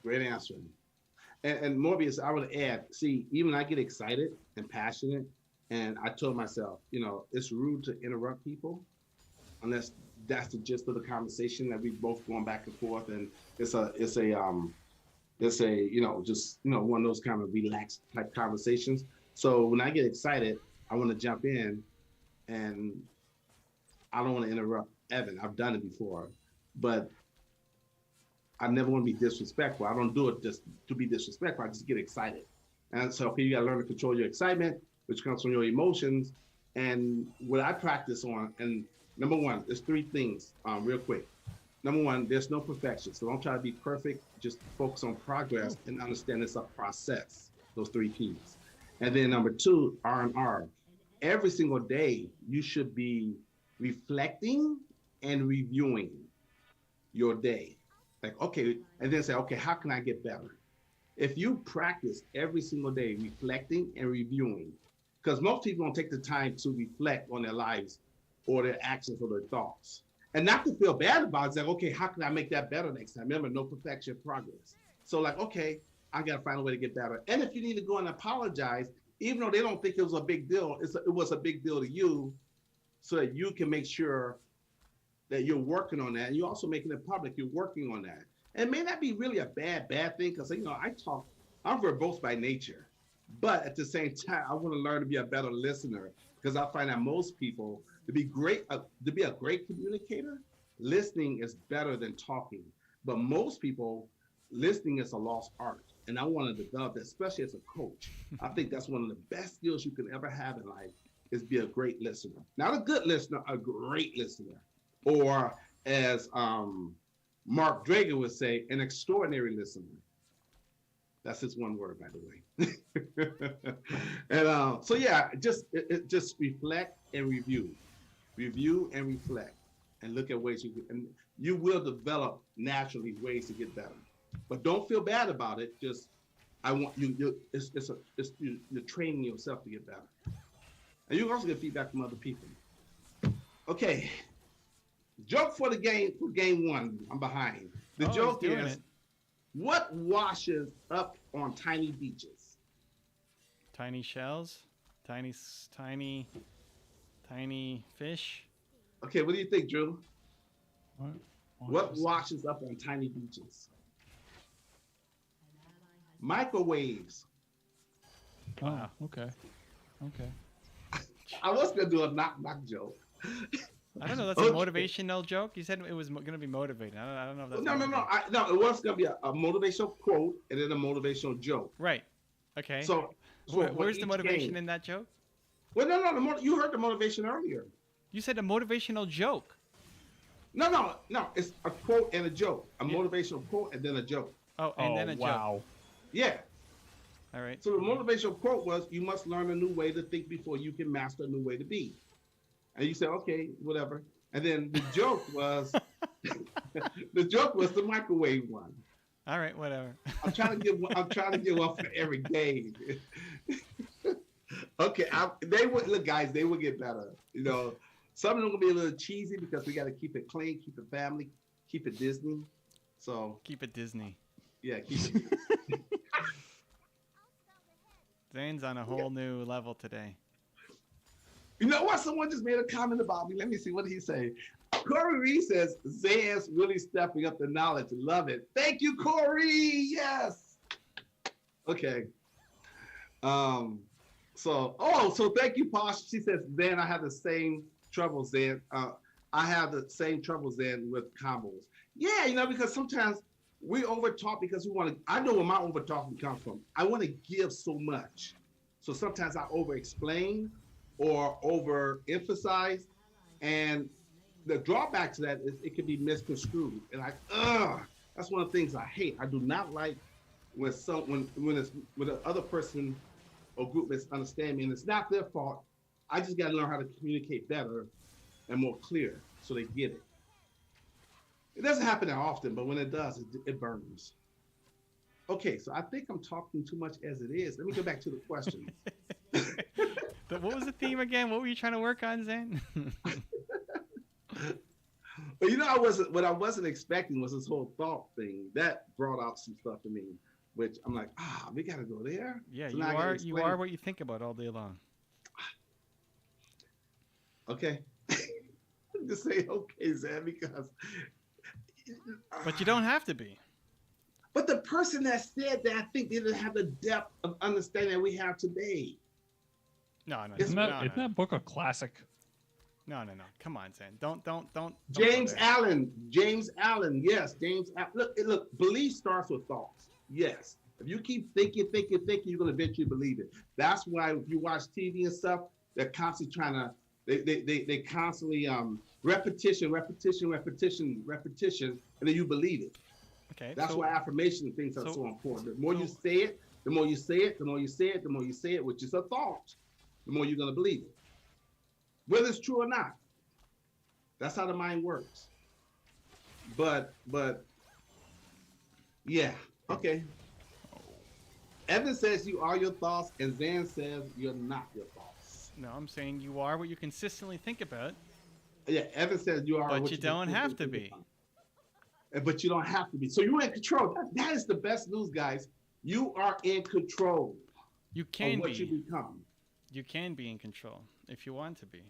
Great answer. And Morbius, I would add, see, even I get excited and passionate, and I told myself, it's rude to interrupt people unless that's the gist of the conversation that we both going back and forth, and it's a one of those kind of relaxed type conversations. So when I get excited, I want to jump in, and I don't want to interrupt Evan. I've done it before, but I never want to be disrespectful. I don't do it just to be disrespectful. I just get excited. And so you got to learn to control your excitement, which comes from your emotions. And what I practice on, and number one, there's three things real quick. Number one, there's no perfection. So don't try to be perfect. Just focus on progress and understand it's a process, those three P's. And then number two, R&R. Every single day, you should be reflecting and reviewing your day. Like, okay, and then say, okay, how can I get better? If you practice every single day reflecting and reviewing, because most people don't take the time to reflect on their lives or their actions or their thoughts. And not to feel bad about it, it's like, okay, how can I make that better next time? Remember, no perfection, progress. So like, okay, I got to find a way to get better. And if you need to go and apologize, even though they don't think it was a big deal, it was a big deal to you. so that you can make sure that you're working on that. And you're also making it public. You're working on that. And it may not be really a bad thing because, I'm verbose by nature. But at the same time, I want to learn to be a better listener because I find that most people, to be a great communicator, listening is better than talking. But most people, listening is a lost art. And I want to develop that, especially as a coach. I think that's one of the best skills you can ever have in life is be a great listener. Not a good listener, a great listener. Or as Mark Drager would say, an extraordinary listener. That's his one word, by the way. And so yeah, just reflect and review and reflect, and look at ways and you will develop naturally ways to get better. But don't feel bad about it. Just you're training yourself to get better, and you also get feedback from other people. Okay, joke for game 1. I'm behind. The joke is. What washes up on tiny beaches? Tiny shells, tiny fish. Okay, what do you think, Drew? What washes up on tiny beaches? Microwaves. Oh, okay. I was gonna do a knock joke. I don't know. That's a motivational joke. You said it was going to be motivating. I don't know if that's No. It was going to be a motivational quote and then a motivational joke. Right. Okay. So where's the motivation in that joke? Well, no. You heard the motivation earlier. You said a motivational joke. No. It's a quote and a joke. A motivational quote and then a joke. Oh, and then a joke. Yeah. All right. So the motivational quote was, "You must learn a new way to think before you can master a new way to be." And you said, okay, whatever. And then the joke was, the microwave one. All right, whatever. I'm trying to get one for every game. Okay, they would get better. Some of them will be a little cheesy because we got to keep it clean, keep it family, keep it Disney. So keep it Disney. Yeah, keep it. Zane's on a whole new level today. You know what? Someone just made a comment about me. Let me see. What did he say? Corey Reed says, Zan's really stepping up the knowledge. Love it. Thank you, Corey. Yes. Okay. So thank you, Posh. She says, Zan, I have the same trouble, Zan. I have the same trouble, Zan, with combos. Yeah, because sometimes we overtalk because we want to. I know where my overtalking comes from. I want to give so much. So sometimes I over-explain or overemphasize, and the drawback to that is it can be misconstrued. And that's one of the things I hate. I do not like when the other person or group misunderstand me, and it's not their fault. I just got to learn how to communicate better and more clear so they get it. It doesn't happen that often, but when it does, it burns. Okay, so I think I'm talking too much as it is. Let me go back to the question. What was the theme again? What were you trying to work on, Zane? But what I wasn't expecting was this whole thought thing. That brought out some stuff to me, which I'm like, we got to go there. Yeah, so you are what you think about all day long. Okay. Just say okay, Zan, because. But you don't have to be. But the person that said that, I think they didn't have the depth of understanding that we have today. No. Isn't that book a classic? No. Come on, Zan. Don't. James Allen. Yes, James Allen. Look. Belief starts with thoughts. Yes. If you keep thinking, you're going to eventually believe it. That's why you watch TV and stuff. They're constantly trying to. They constantly repetition, and then you believe it. Okay. That's why affirmation and things are so important. The more you say it, the more you say it, which is a thought, the more you're going to believe it. Whether it's true or not. That's how the mind works. But yeah. Okay. Evan says you are your thoughts, and Zan says you're not your thoughts. No, I'm saying you are what you consistently think about. Yeah, Evan says you are. But you don't have to be. But you don't have to be. So you're in control. That is the best news, guys. You are in control. You can of what be. you become. You can be in control if you want to be.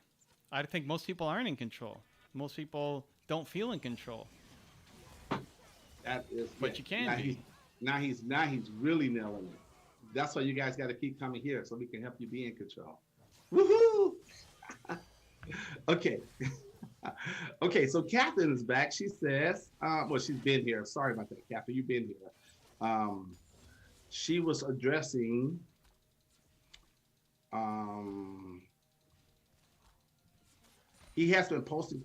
I think most people aren't in control. Most people don't feel in control. That is, but you can be. Now he's really nailing it. That's why you guys got to keep coming here so we can help you be in control. Woohoo! Okay. Okay, so Catherine is back. She says, well, she's been here. Sorry about that, Catherine. You've been here. She was addressing he has been posting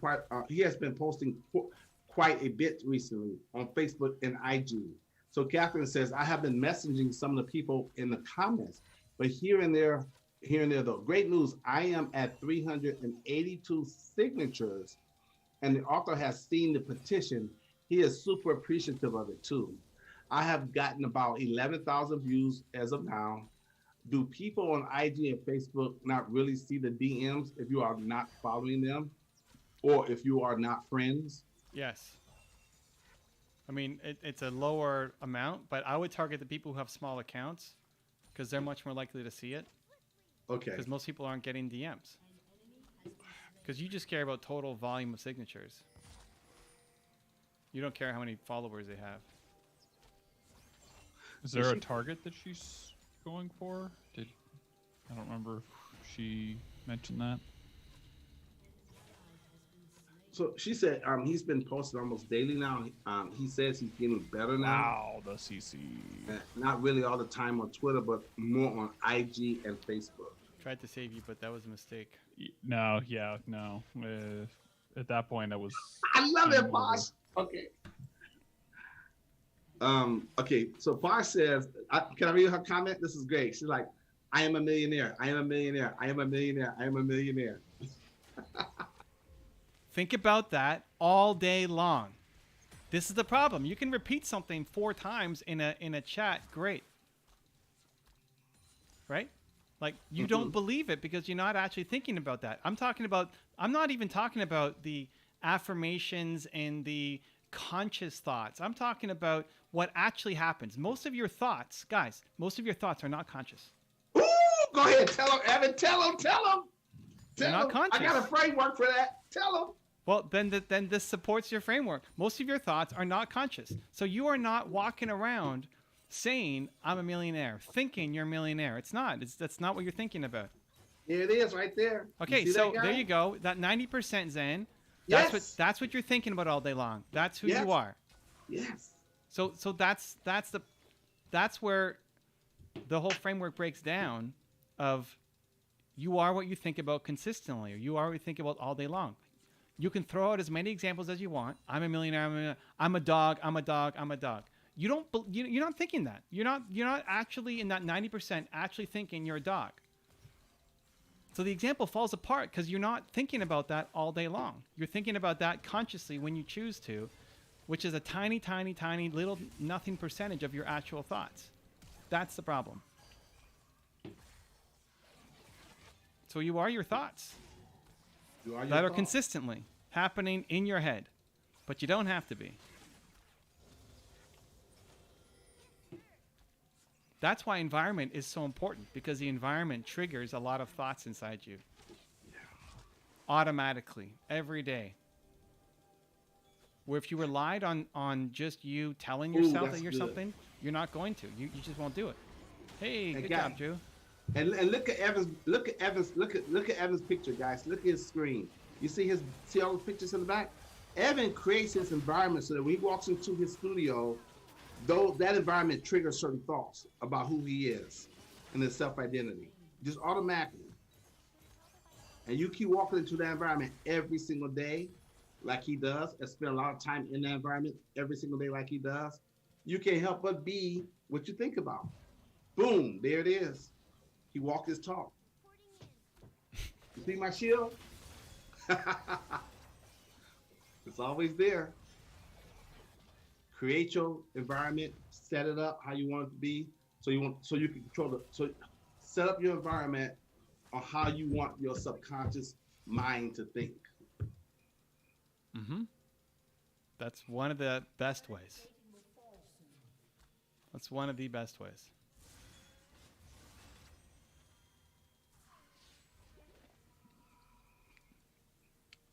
quite a bit recently on Facebook and IG. So Catherine says, I have been messaging some of the people in the comments, but here and there though. Great news, I am at 382 signatures and the author has seen the petition. He is super appreciative of it too. I have gotten about 11,000 views as of now. Do people on IG and Facebook not really see the DMs if you are not following them or if you are not friends? Yes. I mean, it's a lower amount, but I would target the people who have small accounts because they're much more likely to see it. Okay. Because most people aren't getting DMs. Because you just care about total volume of signatures. You don't care how many followers they have. Is there a target that she's going for? I don't remember if she mentioned that. So she said he's been posting almost daily now. He says he's getting better now. Wow, the CC. Not really all the time on Twitter, but more on IG and Facebook. Tried to save you, but that was a mistake. No. At that point, I was. I love it, Posh. Okay. Okay, so Posh says, can I read her comment? This is great. She's like, I am a millionaire. I am a millionaire. I am a millionaire. I am a millionaire. Think about that all day long. This is the problem. You can repeat something 4 times in a chat. Great. Right? Like you don't believe it because you're not actually thinking about that. I'm not even talking about the affirmations and the conscious thoughts. I'm talking about what actually happens. Most of your thoughts, guys, are not conscious. Ooh, go ahead. Tell them, Evan. Tell them. They're not conscious. I got a framework for that. Tell them. Well, then this supports your framework. Most of your thoughts are not conscious. So you are not walking around saying, I'm a millionaire, thinking you're a millionaire. It's not. That's not what you're thinking about. Here it is right there. Okay, so there you go. That 90% Zen, that's what you're thinking about all day long. That's who you are. Yes. So that's where the whole framework breaks down of you are what you think about consistently, or you are what you think about all day long. You can throw out as many examples as you want. I'm a millionaire. I'm a dog. I'm a dog. I'm a dog. You're not thinking that. You're not actually in that 90% actually thinking you're a dog. So the example falls apart because you're not thinking about that all day long. You're thinking about that consciously when you choose to, which is a tiny, tiny, tiny little nothing percentage of your actual thoughts. That's the problem. So you are your thoughts. That are consistently happening in your head, but you don't have to be. That's why environment is so important, because the environment triggers a lot of thoughts inside you. Automatically, every day. Where if you relied on just you telling yourself that you're something, you're not going to. You just won't do it. Hey, good job, Drew. And look at Evan's picture, guys. Look at his screen. You see all the pictures in the back? Evan creates his environment so that when he walks into his studio, though that environment triggers certain thoughts about who he is and his self-identity. Just automatically. And you keep walking into that environment every single day like he does, and spend a lot of time in that environment every single day like he does, you can't help but be what you think about. Boom, there it is. He walked his talk. You see my shield? It's always there. Create your environment, set it up how you want it to be, so you can control it. So set up your environment on how you want your subconscious mind to think. Mm-hmm. That's one of the best ways. That's one of the best ways.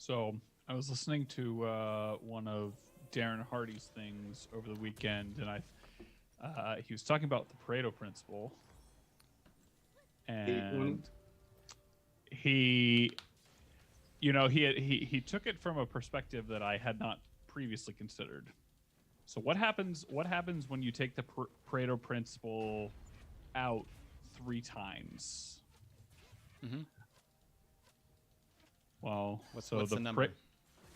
So I was listening to one of Darren Hardy's things over the weekend, and he was talking about the Pareto Principle, and he took it from a perspective that I had not previously considered. So what happens when you take the Pareto Principle out 3 times? Mm-hmm. Well, what's the number?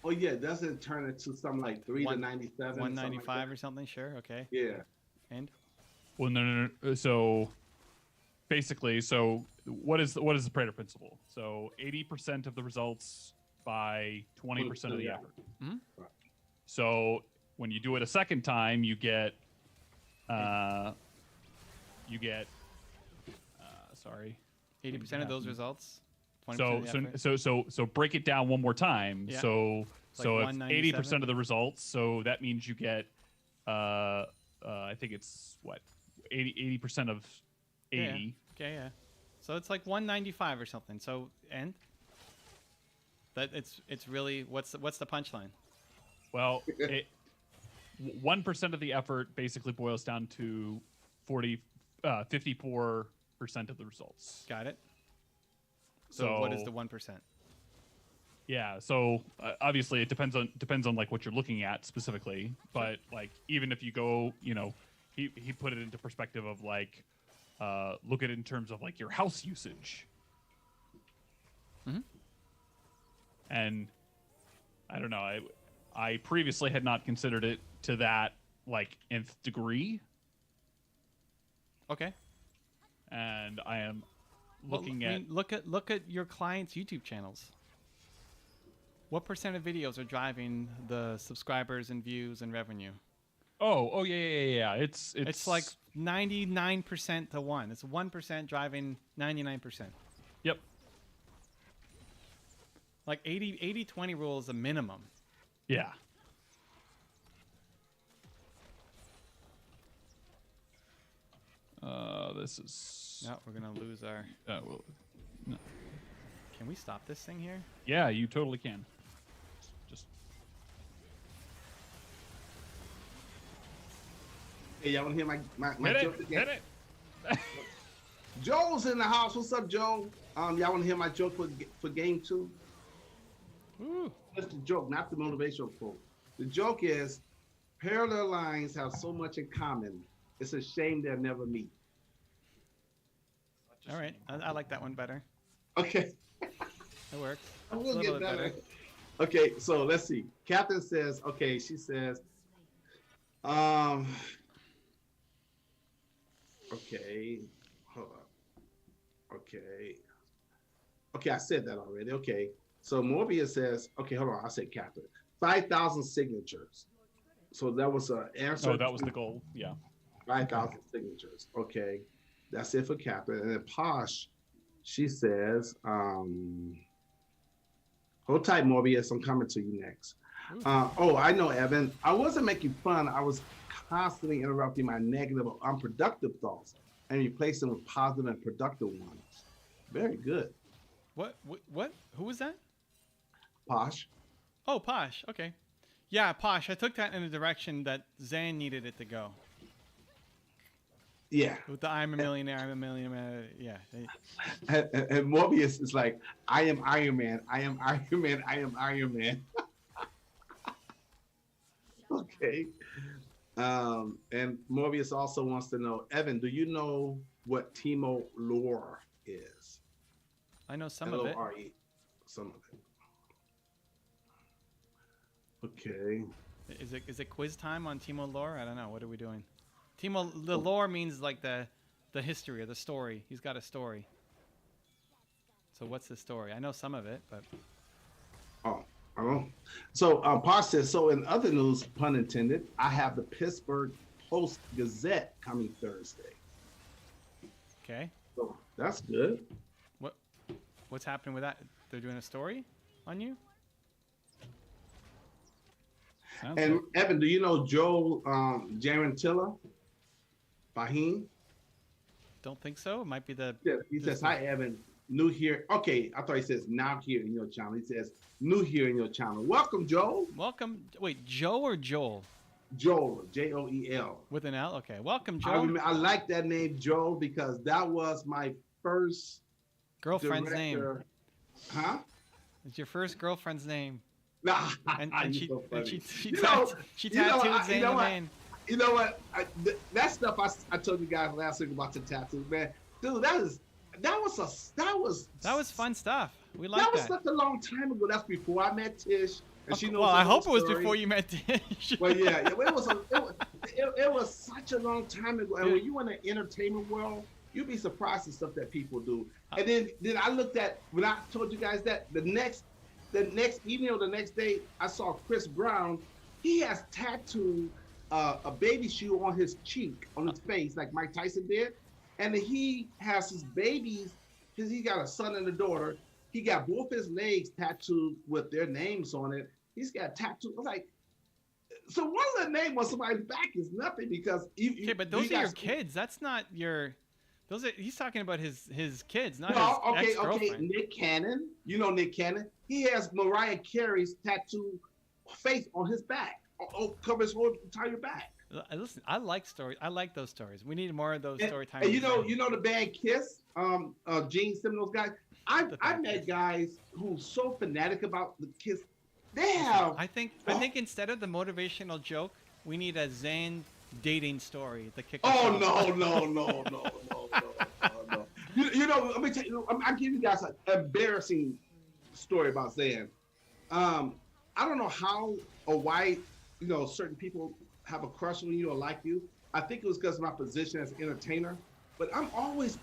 Oh yeah, doesn't it turn it to something like 3 to 97? 195 or something? Sure. Okay. Yeah. And? Well, no. So basically, what is the Pareto Principle? So 80% of the results by 20% of the effort. Mm-hmm. Right. So when you do it a second time, you get sorry, 80% of those results. 20% So break it down one more time. Yeah. So Like if 80% of the results, so that means you get I think it's what 80% of 80. Yeah. Okay, yeah. So it's like 195 or something. So and that it's really what's the punchline? Well, 1% of the effort basically boils down to 54% of the results. Got it. So what is the 1%? Yeah, so obviously it depends on like what you're looking at specifically, but like even if you go, he put it into perspective of like look at it in terms of like your house usage. Mm-hmm. And I don't know, I previously had not considered it to that like nth degree. Okay. And I am looking at look at your clients' YouTube channels. What % of videos are driving the subscribers and views and revenue? Oh yeah. It's like 99% to 1. It's 1% driving 99%. Yep. Like 80-20 rule is a minimum. Yeah. This is. No, we're gonna lose our. Well, no. Can we stop this thing here? Yeah, you totally can. Just. Hey, y'all want to hear my Hit joke it, again? hit it. Joe's in the house. What's up, Joe? Y'all want to hear my joke for game 2? Ooh. Just the joke, not the motivational quote. The joke is, parallel lines have so much in common. It's a shame they'll never meet. All right, I like that one better. Okay. It works. I will get better. Okay, so let's see. Captain says, she says, okay, hold on. Okay, I said that already. Okay, so Morbius says, okay, hold on, I said Captain. 5,000 signatures. So that was an answer. Oh, that was the goal. Yeah. 5,000 signatures. Okay, that's it for Captain. And then Posh, she says, hold tight, Morbius. I'm coming to you next. I know, Evan. I wasn't making fun. I was constantly interrupting my negative or unproductive thoughts and replacing them with positive and productive ones. Very good. What? Who was that? Posh. Oh, Posh. Okay. Yeah, Posh. I took that in a direction that Zan needed it to go. Yeah. With the I'm a millionaire. Yeah. And Morbius is like, I am Iron Man. I am Iron Man. I am Iron Man. Okay. And Morbius also wants to know, Evan, do you know what Teemo lore is? I know some of it. L-O-R-E. Some of it. Okay. Is it quiz time on Teemo lore? I don't know. What are we doing? Teemo, the lore means like the history or the story. He's got a story. So what's the story? I know some of it, but. Oh, I don't know. So Posh says, so in other news, pun intended, I have the Pittsburgh Post-Gazette coming Thursday. Okay. So that's good. What's happening with that? They're doing a story on you? And Evan, do you know Joe Jarantilla? Fahim? Don't think so. It might be the. Yeah, he says, hi, Evan. new here. Okay, I thought he says now here in your channel. He says new here in your channel. Welcome, Joel. Welcome. Wait, Joe or Joel? Joel, Joel. With an L? Okay. Welcome, Joel. I like that name, Joel, because that was my first girlfriend's name. Huh? It's your first girlfriend's name. And she tattooed Zane the man. You know what? That stuff I told you guys last week about the tattoos, man. Dude, that was fun stuff. We like that. That was such a long time ago. That's before I met Tish. And she knows I hope it was before you met Tish. Well, yeah, it was such a long time ago. And when you in the entertainment world, you'd be surprised at stuff that people do. And then I looked at, when I told you guys that, the next evening or the next day, I saw Chris Brown. He has tattooed a baby shoe on his cheek, on his face, like Mike Tyson did. And he has his babies, because he got a son and a daughter. He got both his legs tattooed with their names on it. He's got tattoos. I was like, so one little name on somebody's back is nothing, because okay, but those are your kids. That's not your. He's talking about his kids, not his ex-girlfriend. Okay. Nick Cannon, you know Nick Cannon. He has Mariah Carey's tattoo face on his back, covers his whole entire back. Listen, I like stories. I like those stories. We need more of those story times. And you know the band Kiss, Gene Simmons guys. I've met guys who so fanatic about the Kiss. They have. I think instead of the motivational joke, we need a Zayn dating story to kick. Oh no. You know, let me tell you. I'll give you guys an embarrassing story about Zayn. I don't know how or why, certain people have a crush on you or like you. I think it was because of my position as an entertainer. But I'm always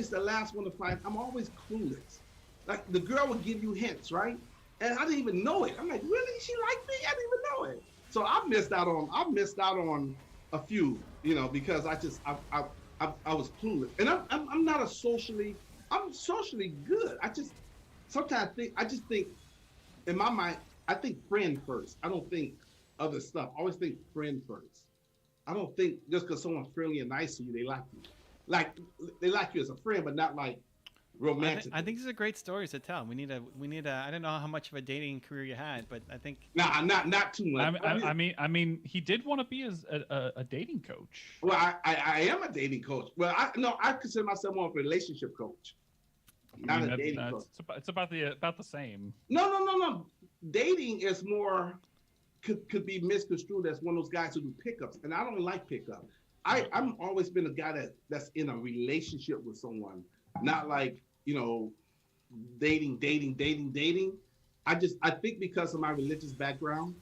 the last one to find. I'm always clueless. Like the girl would give you hints, right? And I didn't even know it. I'm like, really? She liked me? I didn't even know it. So I missed out on a few, because I was clueless. And I'm socially good. I just think in my mind, I think friend first. I don't think other stuff. I always think friend first. I don't think just because someone's friendly and nice to you, they like you. Like they like you as a friend, but not like romantic. I think these are great stories to tell. We need a. I don't know how much of a dating career you had, but I think. Nah, not too much. I mean, he did want to be a dating coach. Well, I am a dating coach. Well, I consider myself more of a relationship coach. Not a dating coach. It's about the same. No. Dating is more could be misconstrued as one of those guys who do pickups, and I don't like pickup. I'm always been a guy that's in a relationship with someone, not like dating. I think because of my religious background,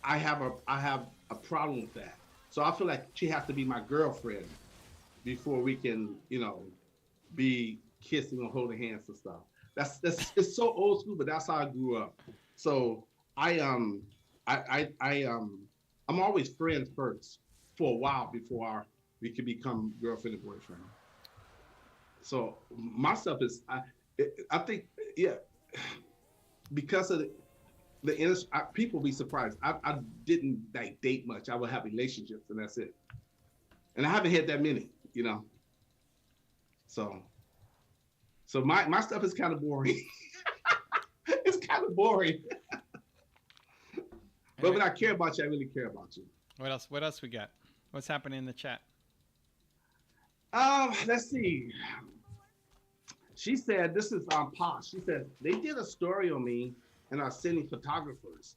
I have a problem with that. So I feel like she has to be my girlfriend before we can be kissing or holding hands and stuff. It's so old school, but that's how I grew up. So I'm always friends first for a while before we can become girlfriend and boyfriend. So my stuff is, I think, yeah, because of the people be surprised. I didn't date much. I would have relationships and that's it. And I haven't had that many, So my stuff is kind of boring. It's kind of boring. But when I care about you, I really care about you. What else we got? What's happening in the chat? Let's see. She said, this is Posh. She said, they did a story on me and are sending photographers.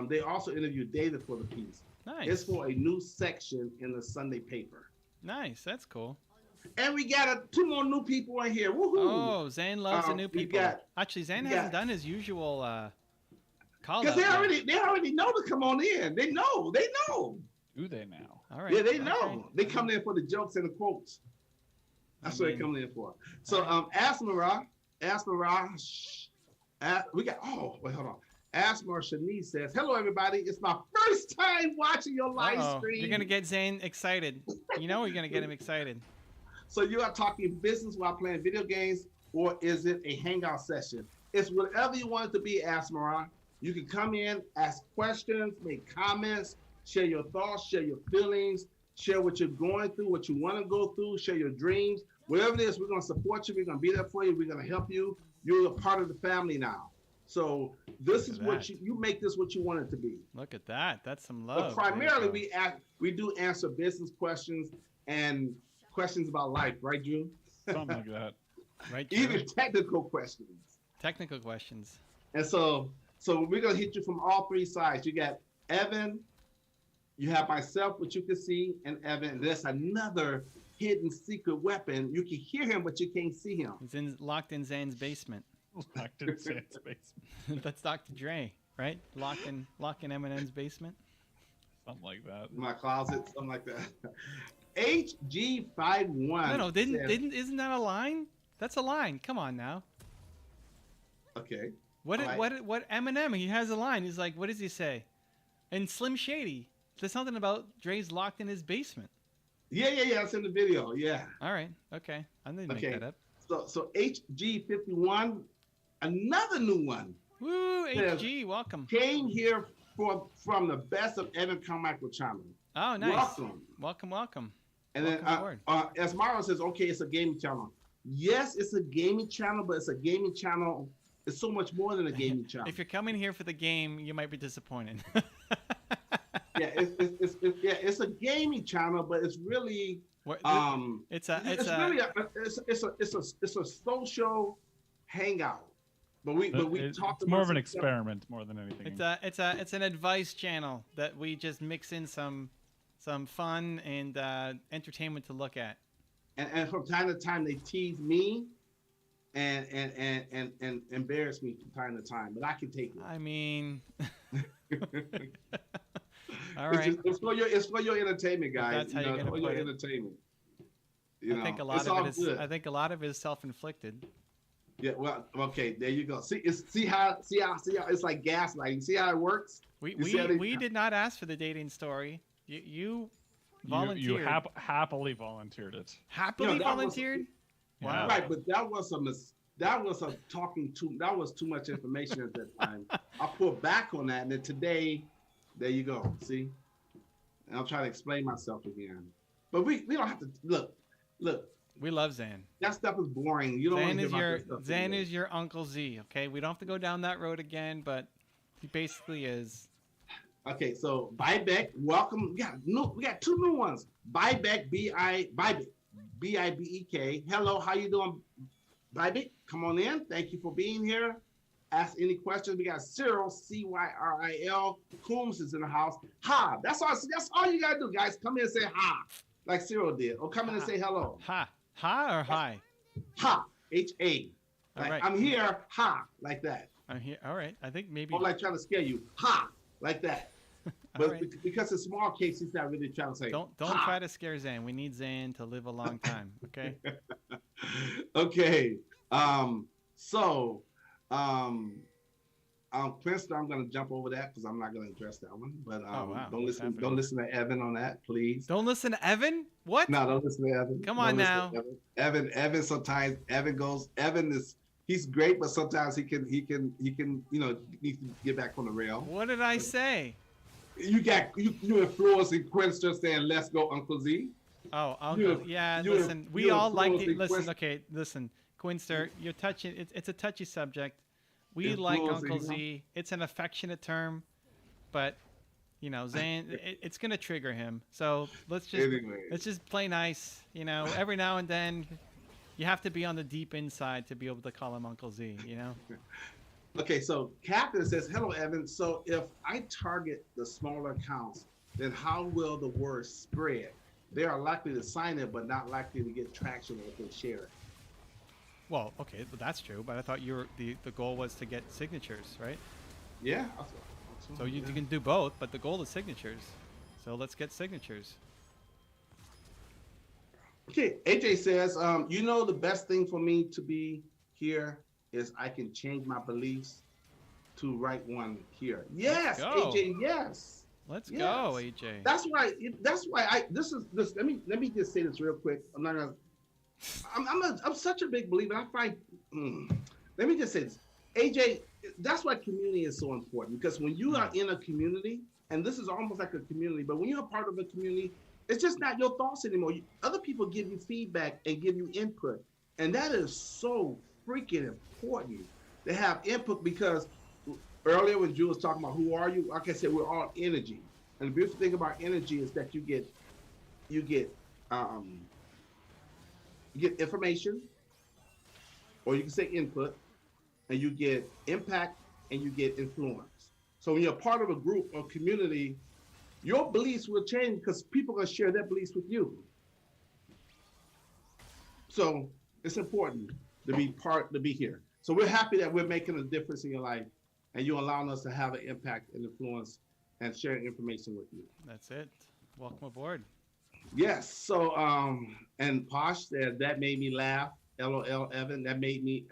They also interviewed David for the piece. Nice. It's for a new section in the Sunday paper. Nice. That's cool. And we got two more new people in here. Woohoo! Oh, Zane loves the new people. Actually, Zane hasn't done his usual call. Because they already know to come on in. They know. Do they now? All right. Yeah, they know. They come in for the jokes and the quotes. That's what they come in for. So, Asmara, we got. Oh, wait, hold on. Asmar Shanice says, "Hello, everybody. It's my first time watching your live stream." You're gonna get Zane excited. You're gonna get him excited. So you are talking business while playing video games, or is it a hangout session? It's whatever you want it to be, Asmara. You can come in, ask questions, make comments, share your thoughts, share your feelings, share what you're going through, what you want to go through, share your dreams. whatever it is, we're going to support you. We're going to be there for you. We're going to help you. You're a part of the family now. So this is what you make this what you want it to be. Look at that. That's some love. But primarily, we do answer business questions and questions about life, right, Drew? Something like that. Right, Drew? Even technical questions. Technical questions. And so we're going to hit you from all three sides. You got Evan, you have myself, which you can see, and Evan. And there's another hidden secret weapon. You can hear him, but you can't see him. He's locked in Zan's basement. Locked in Zan's basement. That's Dr. Dre, right? Locked in Eminem's basement. Something like that. My closet, something like that. HG51. No, isn't that a line? That's a line. Come on now. Okay. What Eminem? He has a line. He's like, what does he say? And Slim Shady. There's something about Dre's locked in his basement. Yeah. That's in the video. Yeah. All right. Okay. I didn't make that up. So HG51, another new one. Woo, HG, welcome. Came here from the best of Evan Carmichael channel. Oh, nice. Welcome. And welcome then as Mario says, okay, it's a gaming channel. Yes, it's a gaming channel, but it's a gaming channel. It's so much more than a gaming channel. If you're coming here for the game, you might be disappointed. It's a gaming channel, but it's really it's a social hangout. But we talked about more of an experiment more than anything. It's an advice channel that we just mix in some fun and entertainment to look at. And from time to time they tease me and embarrass me from time to time, but I can take it. I mean, all right. It's for your entertainment, guys. That's how you're gonna put it. Entertainment. I think a lot of it is self-inflicted. Yeah, well, okay, there you go. See how it's like gaslighting. See how it works? We did not ask for the dating story. You volunteered. You happily volunteered it. Happily volunteered? Wow. Right, but that was too much information at that time. I pulled back on that, and then today, there you go. See, and I'll try to explain myself again. But we don't have to look. We love Zan. That stuff is boring. You don't. Zan is your Uncle Z. Okay, we don't have to go down that road again, but he basically is. Okay, so Buyback, welcome. We got two new ones. Buyback, B-I-B-E-K. Hello, how you doing, Buyback? Come on in. Thank you for being here. Ask any questions. We got Cyril, C-Y-R-I-L. Coombs is in the house. Ha. That's all you gotta do, guys. Come in and say ha, like Cyril did, or come in and say hello. Ha or hi? Ha. H-A. Like, right. I'm here. Ha, like that. I'm here. All right. I think maybe. Or like trying to scare you. Ha, like that. But right. Because it's small case, he's not really trying to say. Don't try to scare Zan. We need Zan to live a long time. Okay. Okay. Princeton, I'm going to jump over that because I'm not going to address that one. But wow. Don't listen to Evan on that, please. Don't listen to Evan? What? No, don't listen to Evan. Come on now. Evan. Sometimes he's great, but sometimes he can needs to get back on the rail. What did I say? You influenced Quince just saying, "Let's go, Uncle Z." Oh, Uncle. Listen, we all like it. Listen, okay, listen, Quinster, you're touching. It's a touchy subject. We like Uncle Z. It's an affectionate term, but Zan, it's gonna trigger him. So let's just play nice. Every now and then, you have to be on the deep inside to be able to call him Uncle Z. Okay, so Captain says, "Hello, Evan. So if I target the smaller accounts, then how will the word spread? They are likely to sign it, but not likely to get traction if they share it." Well, okay, that's true. But I thought the goal was to get signatures, right? Yeah. So you can do both, but the goal is signatures. So let's get signatures. Okay, AJ says, the best thing for me to be here is I can change my beliefs to right one here. Yes, AJ, yes. Let's go, AJ. That's why let me just say this real quick. I'm such a big believer. I find let me just say this. AJ, that's why community is so important, because when you are in a community, and this is almost like a community, but when you're a part of a community, It's just not your thoughts anymore. Other people give you feedback and give you input. And that is so freaking important to have input, because earlier when Drew was talking about who are you, like I said, we're all energy. And the beautiful thing about energy is that you get information, or you can say input, and you get impact, and you get influence. So when you're part of a group or community, your beliefs will change because people are going to share their beliefs with you. So it's important to be here. So we're happy that we're making a difference in your life, and you're allowing us to have an impact and influence and sharing information with you. That's it. Welcome aboard. Yes. So, and Posh said that made me laugh. LOL, Evan. That made me,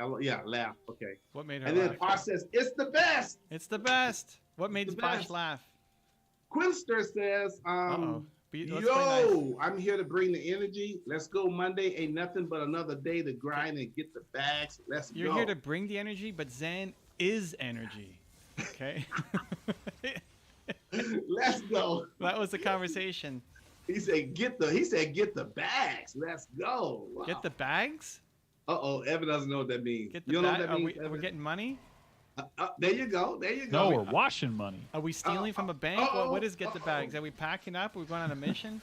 laugh. Okay. What made her laugh? And then Posh says, it's the best. It's the best. What made Posh laugh? Quinster says, yo, nice. I'm here to bring the energy. Let's go Monday. Ain't nothing but another day to grind and get the bags. Let's go. You're here to bring the energy, but Zen is energy. Okay? Let's go. That was the conversation. He said, get the bags. Let's go. Wow. Get the bags? Uh-oh, Evan doesn't know what that means. Get the you know what that means, we're getting money? There you go. No, we're washing money. Are we stealing from a bank? What is get the bags? Are we packing up? Are we going on a mission?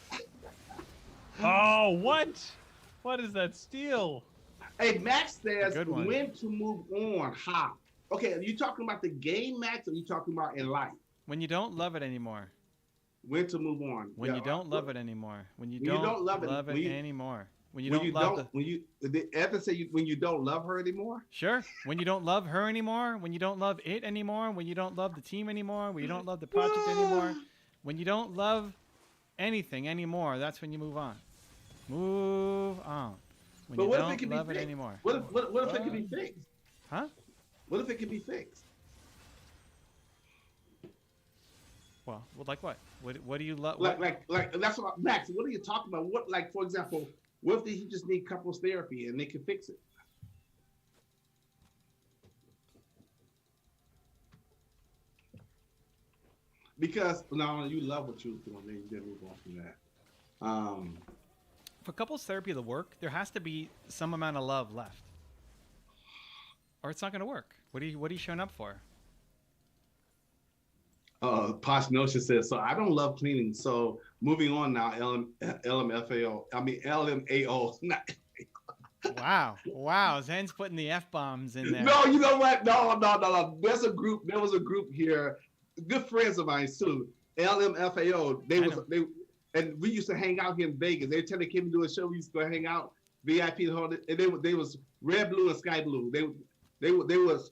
Oh, what? What is that steal? Hey, Max says when to move on. How? Okay, are you talking about the game, Max, or are you talking about in life? When you don't love it anymore. When to move on. When you don't love it anymore. When you don't love it anymore. When you don't Evan say when you don't love her anymore? Sure. When you don't love her anymore, when you don't love it anymore, when you don't love the team anymore, when you don't love the project anymore, when you don't love anything anymore, that's when you move on. Move on. When you don't love it anymore. What if it can be fixed? Huh? What if it can be fixed? Well, like what? What do you love? Like that's what Max. What are you talking about? What, like, for example, what if he just need couples therapy and they can fix it? Because no, you love what you were doing, then you didn't move on from that. For couples therapy to work, there has to be some amount of love left, or it's not going to work. What are you showing up for? Posh Notion says, so I don't love cleaning. So moving on now, LMFAO. I mean, LMAO. Wow. Zen's putting the F-bombs in there. No, you know what? No. There was a group here, good friends of mine too. LMFAO. And we used to hang out here in Vegas. Every time they came to do a show, we used to go hang out, VIP, and they was red, blue, and sky blue. They was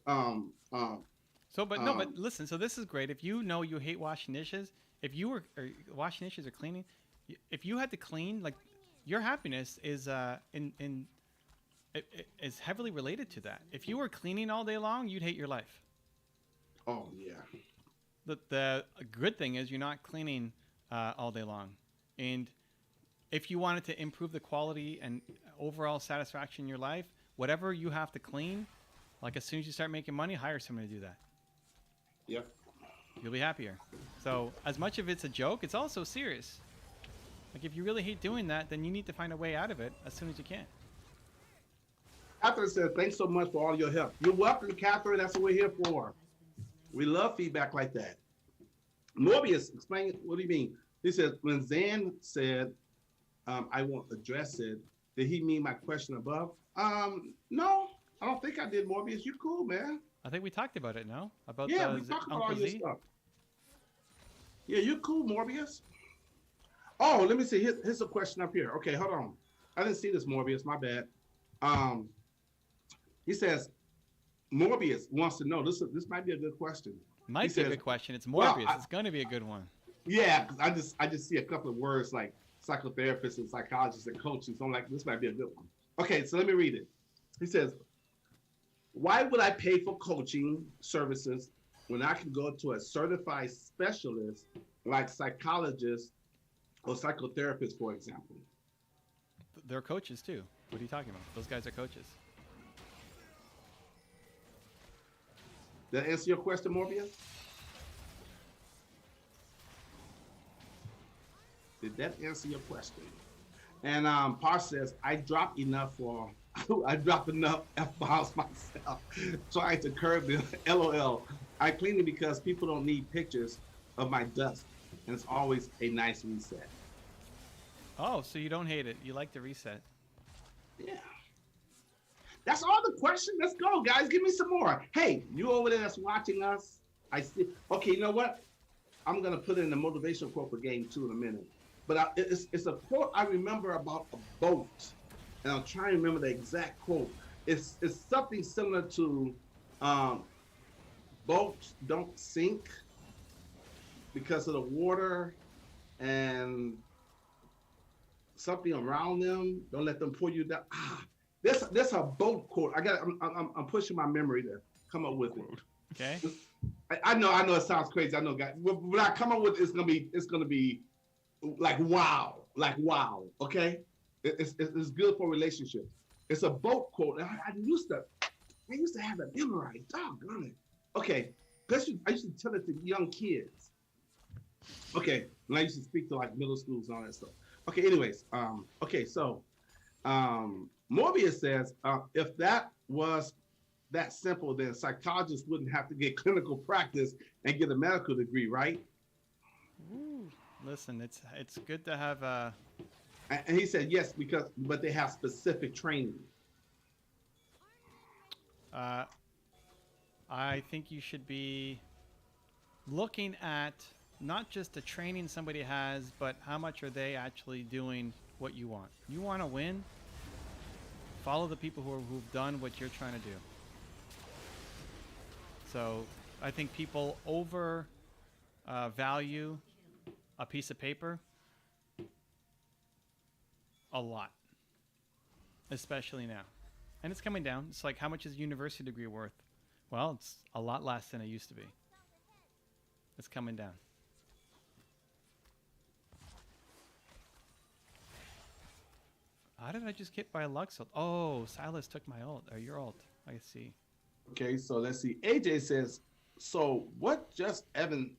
But listen. So this is great. If you know you hate washing dishes, washing dishes or cleaning, if you had to clean, like your happiness is is heavily related to that. If you were cleaning all day long, you'd hate your life. Oh yeah. The good thing is you're not cleaning all day long, and if you wanted to improve the quality and overall satisfaction in your life, whatever you have to clean, like as soon as you start making money, hire someone to do that. Yep. You'll be happier. So as much of it's a joke, it's also serious. Like if you really hate doing that, then you need to find a way out of it as soon as you can. Catherine says, thanks so much for all your help. You're welcome, Catherine. That's what we're here for. We love feedback like that. Morbius, explain, what do you mean? He says, when Zan said, I won't address it, did he mean my question above? No, I don't think I did, Morbius. You're cool, man. I think we talked about it, no? About we talked about all your stuff. Yeah, you're cool, Morbius. Oh, let me see. Here's a question up here. Okay, hold on. I didn't see this, Morbius. My bad. He says, Morbius wants to know. This might be a good question. Might be a good question. It's Morbius. It's going to be a good one. Yeah, because I just see a couple of words like psychotherapists and psychologists and coaches. So I'm like, this might be a good one. Okay, so let me read it. He says, why would I pay for coaching services when I can go to a certified specialist like psychologist or psychotherapist, for example? They're coaches too. What are you talking about? Those guys are coaches. Did that answer your question, Morbius? Did that answer your question? And Parsh says, I dropped enough F-bombs myself, trying to curb the LOL. I clean it because people don't need pictures of my dust, and it's always a nice reset. Oh, so you don't hate it. You like the reset. Yeah. That's all the questions. Let's go, guys. Give me some more. Hey, you over there that's watching us, I see. Okay, you know what? I'm going to put in the motivational quote for game 2 in a minute. But it's a quote I remember about a boat. And I'm trying to remember the exact quote. It's something similar to boats don't sink because of the water and something around them. Don't let them pull you down. This a boat quote. I'm pushing my memory to come up with it. Okay. I know it sounds crazy. I know, guys. When I come up with it, it's gonna be like wow. Okay, it's good for relationships. It's a boat quote. I used to have it memorized. Doggone it. Okay, I used to tell it to young kids. Okay, and I used to speak to like middle schools and all that stuff. Okay, anyways, so Morbius says if that was that simple, then psychologists wouldn't have to get clinical practice and get a medical degree, right? Ooh, listen, it's good to have a. And he said yes, but they have specific training. I think you should be looking at not just the training somebody has, but how much are they actually doing what you want. You want to win? Follow the people who've done what you're trying to do. So I think people value a piece of paper a lot, especially now. And it's coming down. It's like, how much is a university degree worth? Well, it's a lot less than it used to be. It's coming down. How did I just get by a Lux ult? Oh, Silas took my ult, or your ult. I see. Okay, so let's see. AJ says, so what just Evan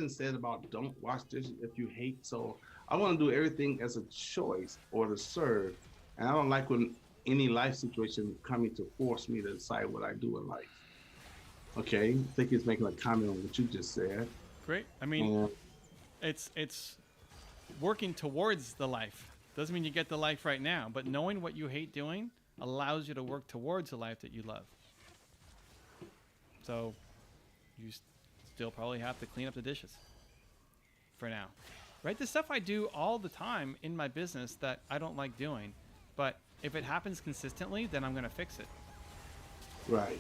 said about don't wash dishes if you hate. So I want to do everything as a choice or to serve. And I don't like when any life situation coming to force me to decide what I do in life. Okay, I think he's making a comment on what you just said. Great. I mean, it's working towards the life. Doesn't mean you get the life right now, but knowing what you hate doing allows you to work towards the life that you love. So you still probably have to clean up the dishes for now. Right? The stuff I do all the time in my business that I don't like doing, but if it happens consistently, then I'm going to fix it. Right.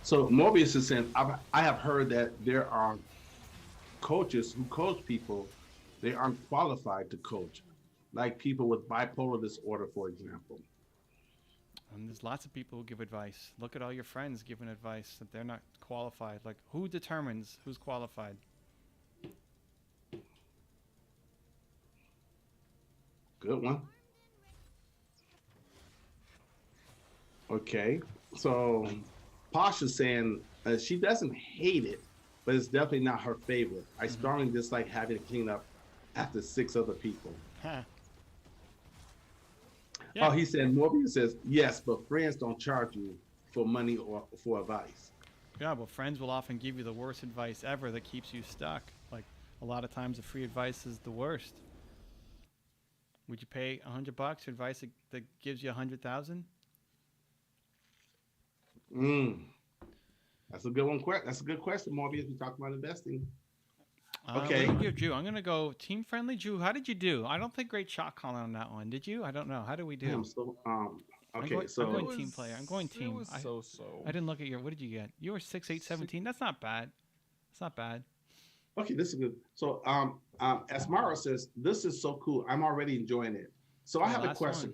So Morbius is saying, I have heard that there are coaches who coach people, they aren't qualified to coach, like people with bipolar disorder, for example. And there's lots of people who give advice. Look at all your friends giving advice that they're not qualified. Like, who determines who's qualified? Good one. Okay, so Pasha's saying she doesn't hate it, but it's definitely not her favorite. I strongly dislike having to clean up after 6 other people. Huh. Yeah. Oh, he said, Morbius says, yes, but friends don't charge you for money or for advice. Yeah, but friends will often give you the worst advice ever that keeps you stuck. Like, a lot of times the free advice is the worst. Would you pay $100 for advice that gives you 100,000? That's a good one. That's a good question, Morbius. We talked about investing. Okay. What did you give Drew? I'm going to go team friendly. Drew, how did you do? I don't think great shot calling on that one. Did you? I don't know. How did we do? I'm going team player. I'm going team. It was so. I didn't look at your. What did you get? You were 6, 8, 17. That's not bad. It's not bad. Okay, this is good. So, as Mara says, this is so cool. I'm already enjoying it. So I have a question.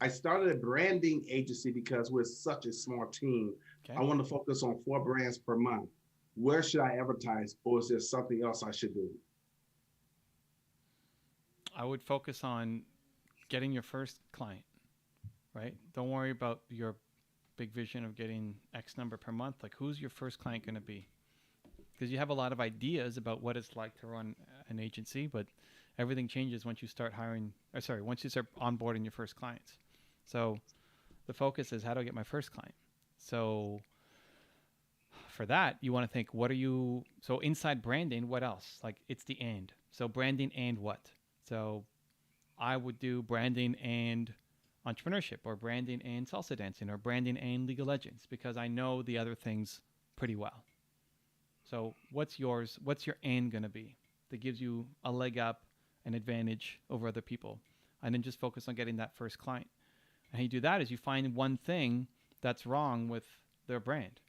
I started a branding agency because we're such a small team. Okay. I want to focus on 4 brands per month. Where should I advertise, or is there something else I should do? I would focus on getting your first client, right? Don't worry about your big vision of getting X number per month. Like, who's your first client going to be? Because you have a lot of ideas about what it's like to run an agency, but everything changes once you start once you start onboarding your first clients. So the focus is, how do I get my first client? So for that, you want to think, so inside branding, what else? Like, it's the and. So branding and what? So I would do branding and entrepreneurship, or branding and salsa dancing, or branding and League of Legends, because I know the other things pretty well. So what's yours? What's your and going to be that gives you a leg up, an advantage over other people? And then just focus on getting that first client. And how you do that is you find one thing that's wrong with their brand.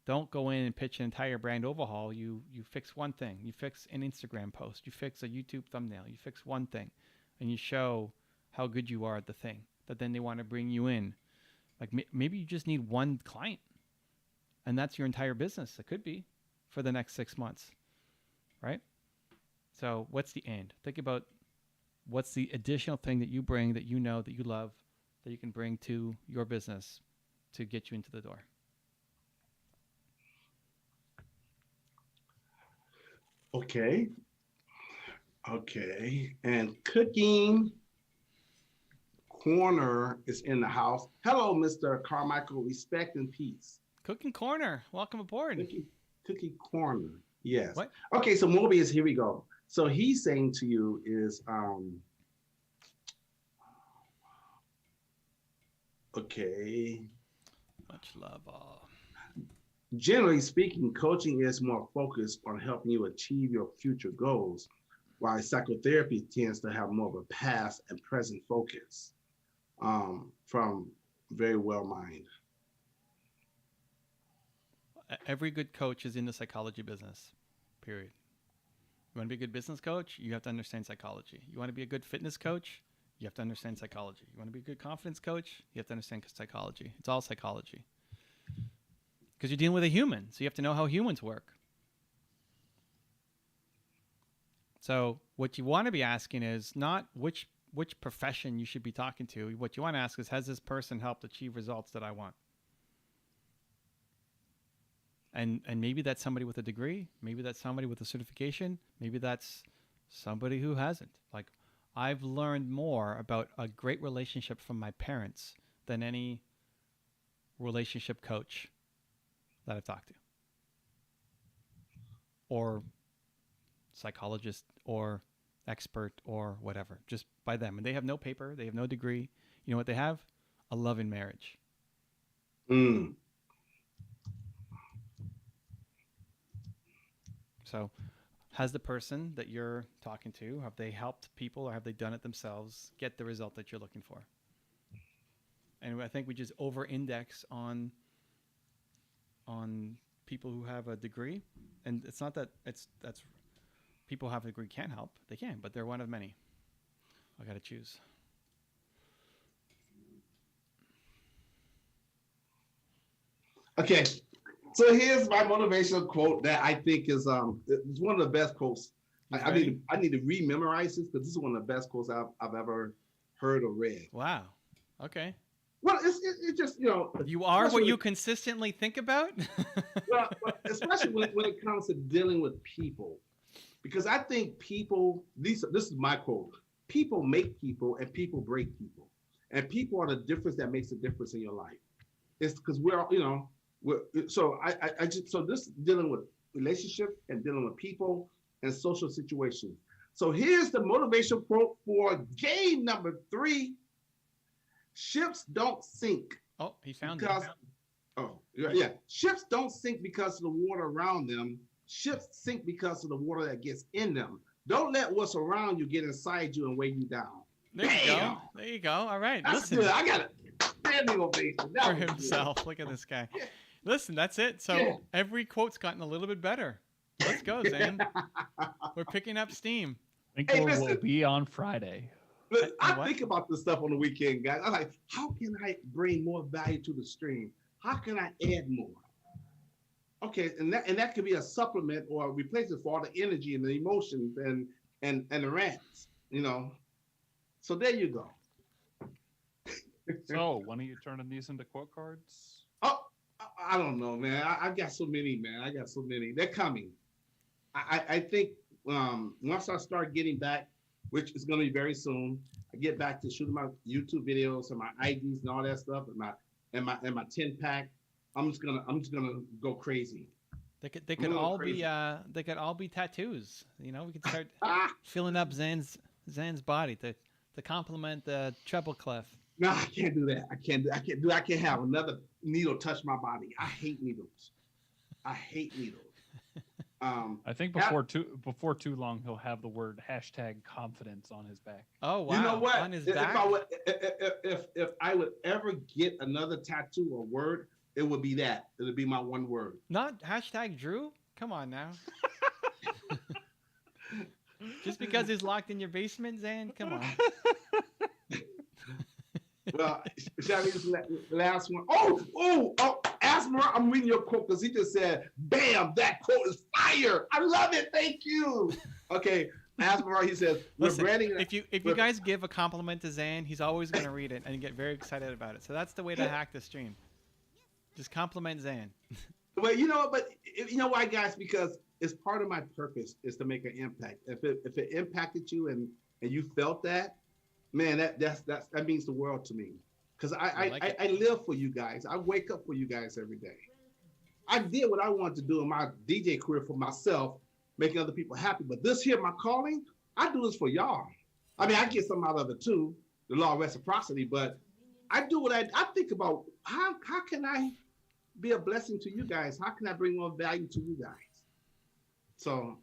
Don't go in and pitch an entire brand overhaul. You fix one thing. You fix an Instagram post. You fix a YouTube thumbnail. You fix one thing, and you show how good you are at the thing that then they want to bring you in. Like, maybe you just need one client, and that's your entire business. It could be for the next 6 months, right? So what's the end? Think about what's the additional thing that you bring, that you know, that you love, that you can bring to your business to get you into the door. Okay. And Cooking Corner is in the house. Hello, Mr. Carmichael. Respect and peace. Cooking Corner. Welcome aboard. Cookie Corner. Yes. What? Okay, so Mobius, here we go. So he's saying to you is, okay. Much love, all. Generally speaking, coaching is more focused on helping you achieve your future goals, while psychotherapy tends to have more of a past and present focus, from very well mind. Every good coach is in the psychology business, period. You want to be a good business coach? You have to understand psychology. You want to be a good fitness coach? You have to understand psychology. You want to be a good confidence coach? You have to understand psychology. It's all psychology. Because you're dealing with a human, so you have to know how humans work. So what you want to be asking is not which profession you should be talking to. What you want to ask is, has this person helped achieve results that I want? And maybe that's somebody with a degree. Maybe that's somebody with a certification. Maybe that's somebody who hasn't. Like, I've learned more about a great relationship from my parents than any relationship coach that I've talked to, or psychologist, or expert, or whatever, just by them. And they have no paper, they have no degree. You know what they have? A loving marriage. So has the person that you're talking to, have they helped people, or have they done it themselves, get the result that you're looking for? And I think we just over-index on people who have a degree. And it's not that that's people who have a degree can't help. They can, but they're one of many. I got to choose. Okay. So here's my motivational quote that I think is it's one of the best quotes. I need to re-memorize this, because this is one of the best quotes I've ever heard or read. Wow. Okay. Well, it's just, you are what you consistently think about. well, especially when it comes to dealing with people, because I think people. This is my quote: people make people, and people break people, and people are the difference that makes a difference in your life. It's because so this dealing with relationships and dealing with people and social situations. So here's the motivational quote for game number 3. Ships don't sink. Oh, he found it. Oh, yeah. Ships don't sink because of the water around them. Ships sink because of the water that gets in them. Don't let what's around you get inside you and weigh you down. There you go. There you go. All right. That's good. I got it. Standing ovation. For himself. Good. Look at this guy. Yeah. Listen, that's it. So every quote's gotten a little bit better. Let's go, Zane. We're picking up steam. I think we'll be on Friday. Look, I think about this stuff on the weekend, guys. I'm like, how can I bring more value to the stream? How can I add more? Okay, and that could be a supplement or a replacement for all the energy and the emotions and the rants, So there you go. So when are you turning these into quote cards? I don't know, man. I got so many, man. I got so many. They're coming. I think once I start getting back, which is going to be very soon, I get back to shooting my YouTube videos and my IDs and all that stuff, and my 10-pack. I'm just gonna go crazy. They could all be tattoos. You know, we could start filling up Zan's body to complement the treble clef. No, I can't do that. I can't have another needle touch my body. I hate needles. I think before too long he'll have the word #confidence on his back. Oh wow! You know what? On his back? If I would ever get another tattoo or word, it would be that. It would be my one word. Not #Drew? Come on now. Just because he's locked in your basement, Zan? Come on. Well, shall we just the last one? Oh, Asmar, I'm reading your quote because he just said, bam, that quote is fire. I love it. Thank you. Okay, Asmar, he says, listen, if you guys give a compliment to Zan, he's always going to read it and get very excited about it. So that's the way to hack the stream. Just compliment Zan. Well, you know why, guys? Because it's part of my purpose is to make an impact. If it impacted you and you felt that, man, that means the world to me. Because I live for you guys. I wake up for you guys every day. I did what I wanted to do in my DJ career for myself, making other people happy. But this here, my calling, I do this for y'all. I mean, I get something out of it too, the law of reciprocity. But I do what I think about. How can I be a blessing to you guys? How can I bring more value to you guys? So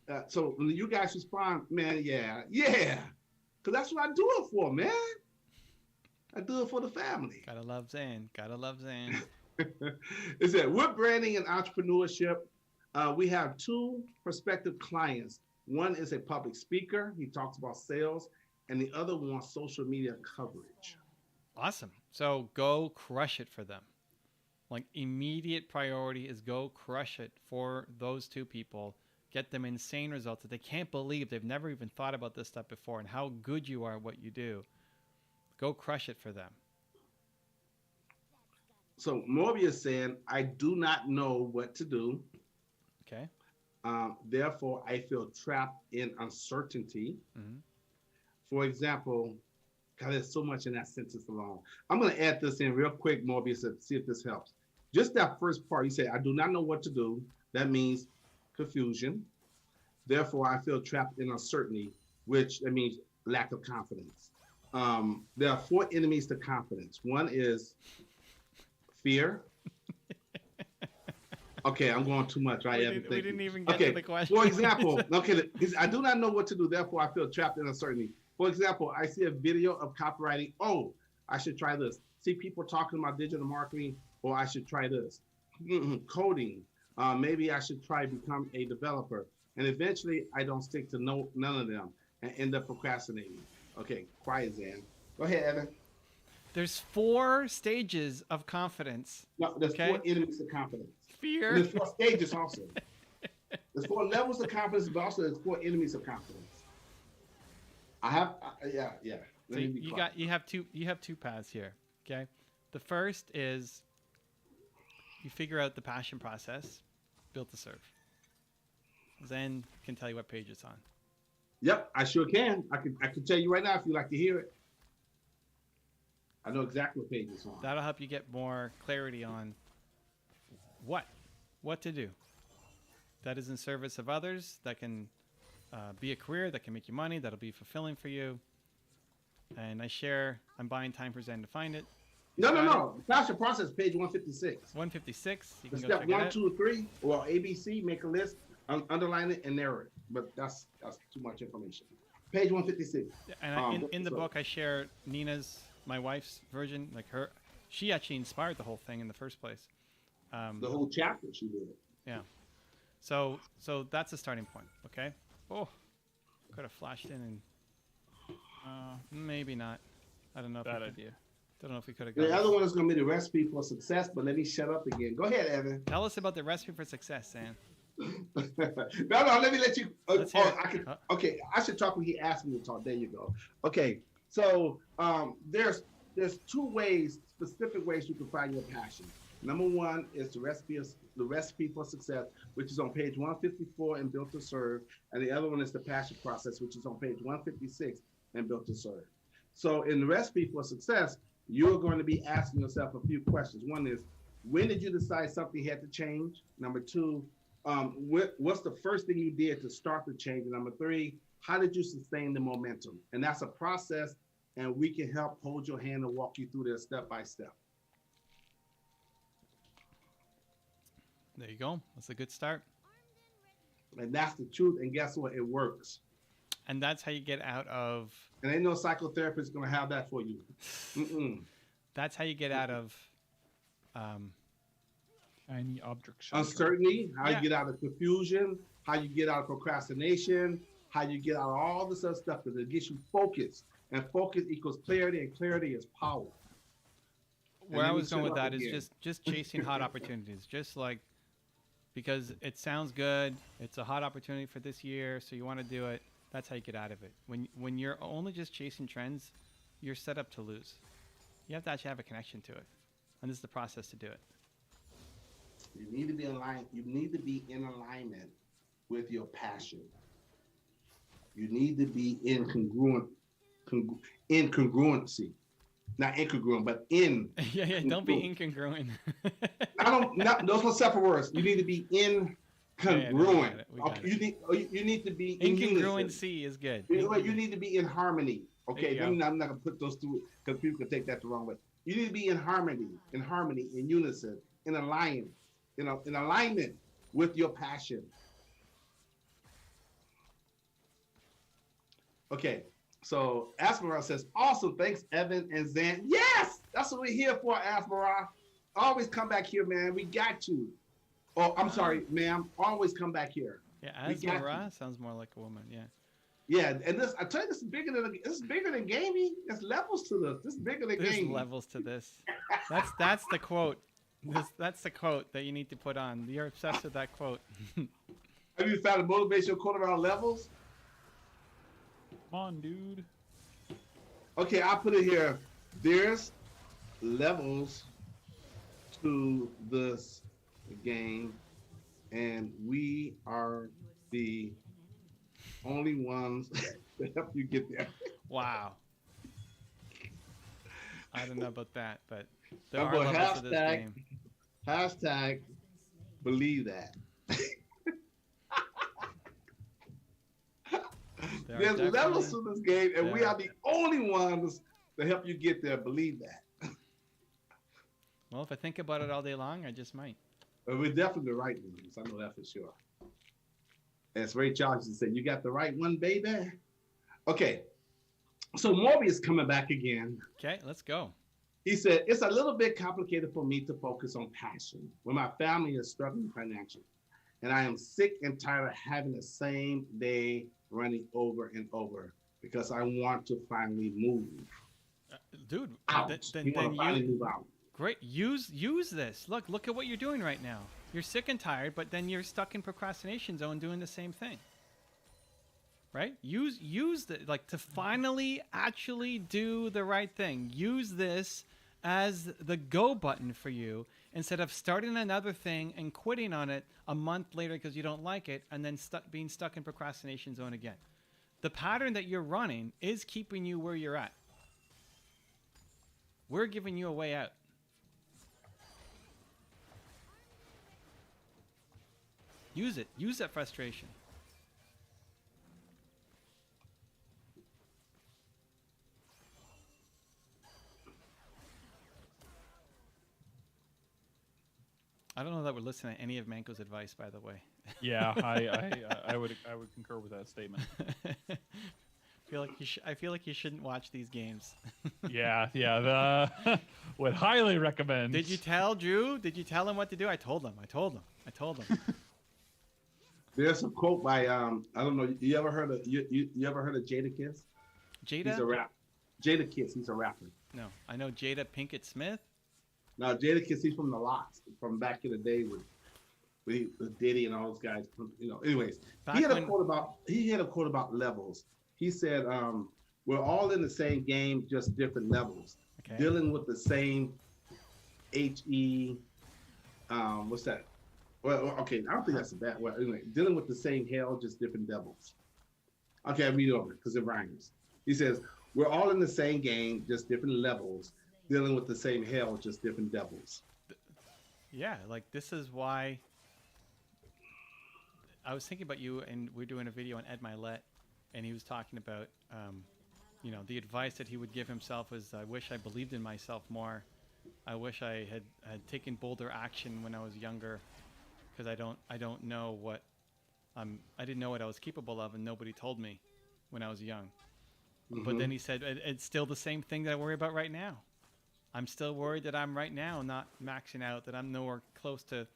when you guys respond, man, yeah. Because that's what I do it for, man. I do it for the family. Gotta love Zan. It said, with branding and entrepreneurship, we have two prospective clients. One is a public speaker. He talks about sales. And the other one, social media coverage. Awesome. So go crush it for them. Like immediate priority is go crush it for those two people. Get them insane results that they can't believe. They've never even thought about this stuff before and how good you are at what you do. Go crush it for them. So Morbius saying, I do not know what to do. Okay. Therefore, I feel trapped in uncertainty. Mm-hmm. For example, God, there's so much in that sentence alone. I'm going to add this in real quick, Morbius, to see if this helps. Just that first part, you say, I do not know what to do. That means confusion. Therefore, I feel trapped in uncertainty, which that means lack of confidence. There are 4 enemies to confidence. One is fear. Okay, I'm going too much, right? We didn't even get to the question. For example, I do not know what to do. Therefore, I feel trapped in uncertainty. For example, I see a video of copywriting. Oh, I should try this. See people talking about digital marketing, or I should try this. Coding. Maybe I should try become a developer. And eventually, I don't stick to none of them and end up procrastinating. Okay, quiet, Zan. Go ahead, Evan. There's 4 stages of confidence. No, there's 4 enemies of confidence. Fear. And there's 4 stages also. There's 4 levels of confidence, but also there's 4 enemies of confidence. Yeah. So you have two paths here. Okay, the first is you figure out the passion process, built to serve. Zen can tell you what page it's on. Yep, I sure can. I can tell you right now if you'd like to hear it. I know exactly what page it's on. That'll help you get more clarity on what to do. That is in service of others. That can be a career that can make you money. That'll be fulfilling for you. And I'm buying time for Zen to find it. No. Passion process, page 156. 156. You can go step check 1, 2, 3, or ABC, make a list, underline it, and narrow it. But that's too much information. Page 156. And in the book, I share my wife's version. She actually inspired the whole thing in the first place. The whole chapter she did. Yeah. So that's a starting point. Okay. Oh, could have flashed in and maybe not. I don't know if we could have. The other one is going to be the recipe for success, but let me shut up again. Go ahead, Evan. Tell us about the recipe for success, Sam. No, let me let you. Okay, I should talk when he asked me to talk. There you go. Okay, so there's 2 specific ways you can find your passion. Number one is the recipe for success, which is on page 154 in Built to Serve, and the other one is the passion process, which is on page 156 in Built to Serve. So in the recipe for success, you're going to be asking yourself a few questions. One is, when did you decide something had to change? Number two, what's the first thing you did to start the change? And number three, how did you sustain the momentum? And that's a process, and we can help hold your hand and walk you through this step by step. There you go. That's a good start. And that's the truth. And guess what? It works. And that's how you get out of... And ain't no psychotherapist going to have that for you. That's how you get out of... Any object uncertainty, how you get out of confusion, how you get out of procrastination, how you get out of all this other stuff, because it gets you focused. And focus equals clarity, and clarity is power. Where I was going with that is just chasing hot opportunities. Just like, because it sounds good, it's a hot opportunity for this year, so you want to do it. That's how you get out of it. When you're only just chasing trends, you're set up to lose. You have to actually have a connection to it. And this is the process to do it. You need to be aligned. You need to be in alignment with your passion. You need to be incongruency. Not incongruent, but in. Yeah, don't be incongruent. Those are separate words. You need to be incongruent. You need to be incongruency is good. You need to be in harmony. Okay, I'm not gonna put those two because people can take that the wrong way. You need to be in harmony, in unison, in alignment, in alignment with your passion. Okay, so Asmara says, awesome, thanks, Evan and Zan. Yes, that's what we're here for, Asmara. Always come back here, man. We got you. Oh, I'm sorry, ma'am. Always come back here. Yeah, Asmara sounds more like a woman. Yeah. Yeah, and I tell you, this is bigger than gaming. There's levels to this. This is bigger than gaming. There's levels to this. That's the quote. That's the quote that you need to put on. You're obsessed with that quote. Have you found a motivational quote around levels? Come on, dude. Okay, I'll put it here. There's levels to this game, and we are the only ones that help you get there. Wow. I don't know about that, but there are levels to this game. Hashtag believe that. There's levels to this game, and we are the only ones that help you get there. Believe that. Well, if I think about it all day long, I just might. But we're definitely the right ones. I know that for sure. As Ray Charles said, you got the right one, baby. Okay. So Morbius coming back again. Okay, let's go. He said, it's a little bit complicated for me to focus on passion when my family is struggling financially. And I am sick and tired of having the same day running over and over because I want to finally move. Dude, out. Then move out. Great. Use this. Look at what you're doing right now. You're sick and tired, but then you're stuck in procrastination zone doing the same thing. Right? Use to finally actually do the right thing. Use this as the go button for you instead of starting another thing and quitting on it a month later because you don't like it and then being stuck in procrastination zone again. The pattern that you're running is keeping you where you're at. We're giving you a way out. Use it. Use that frustration. I don't know that we're listening to any of Manko's advice, by the way. Yeah, I would concur with that statement. I feel like you shouldn't watch these games. Yeah. Would highly recommend. Did you tell Drew? Did you tell him what to do? I told him. There's a quote by I don't know. You ever heard of Jada Kiss? Jada? He's a rap. Jada Kiss. He's a rapper. No, I know Jada Pinkett Smith. Now Jada Kiss. He's from the Lots, from back in the day with Diddy and all those guys. Anyways, he had a quote about levels. He said, "We're all in the same game, just different levels. Okay. Dealing with the same what's that? Well, okay, I don't think that's a bad word. Anyway, dealing with the same hell, just different devils. Okay, I read it over because it rhymes. He says, we're all in the same game, just different levels, dealing with the same hell, just different devils. Yeah, like this is why I was thinking about you, and we're doing a video on Ed Milet, and he was talking about, the advice that he would give himself was, I wish I believed in myself more. I wish I had taken bolder action when I was younger, because I don't know what I didn't know what I was capable of, and nobody told me when I was young. Mm-hmm. But then he said, it's still the same thing that I worry about right now. I'm still worried that I'm right now not maxing out, that I'm nowhere close to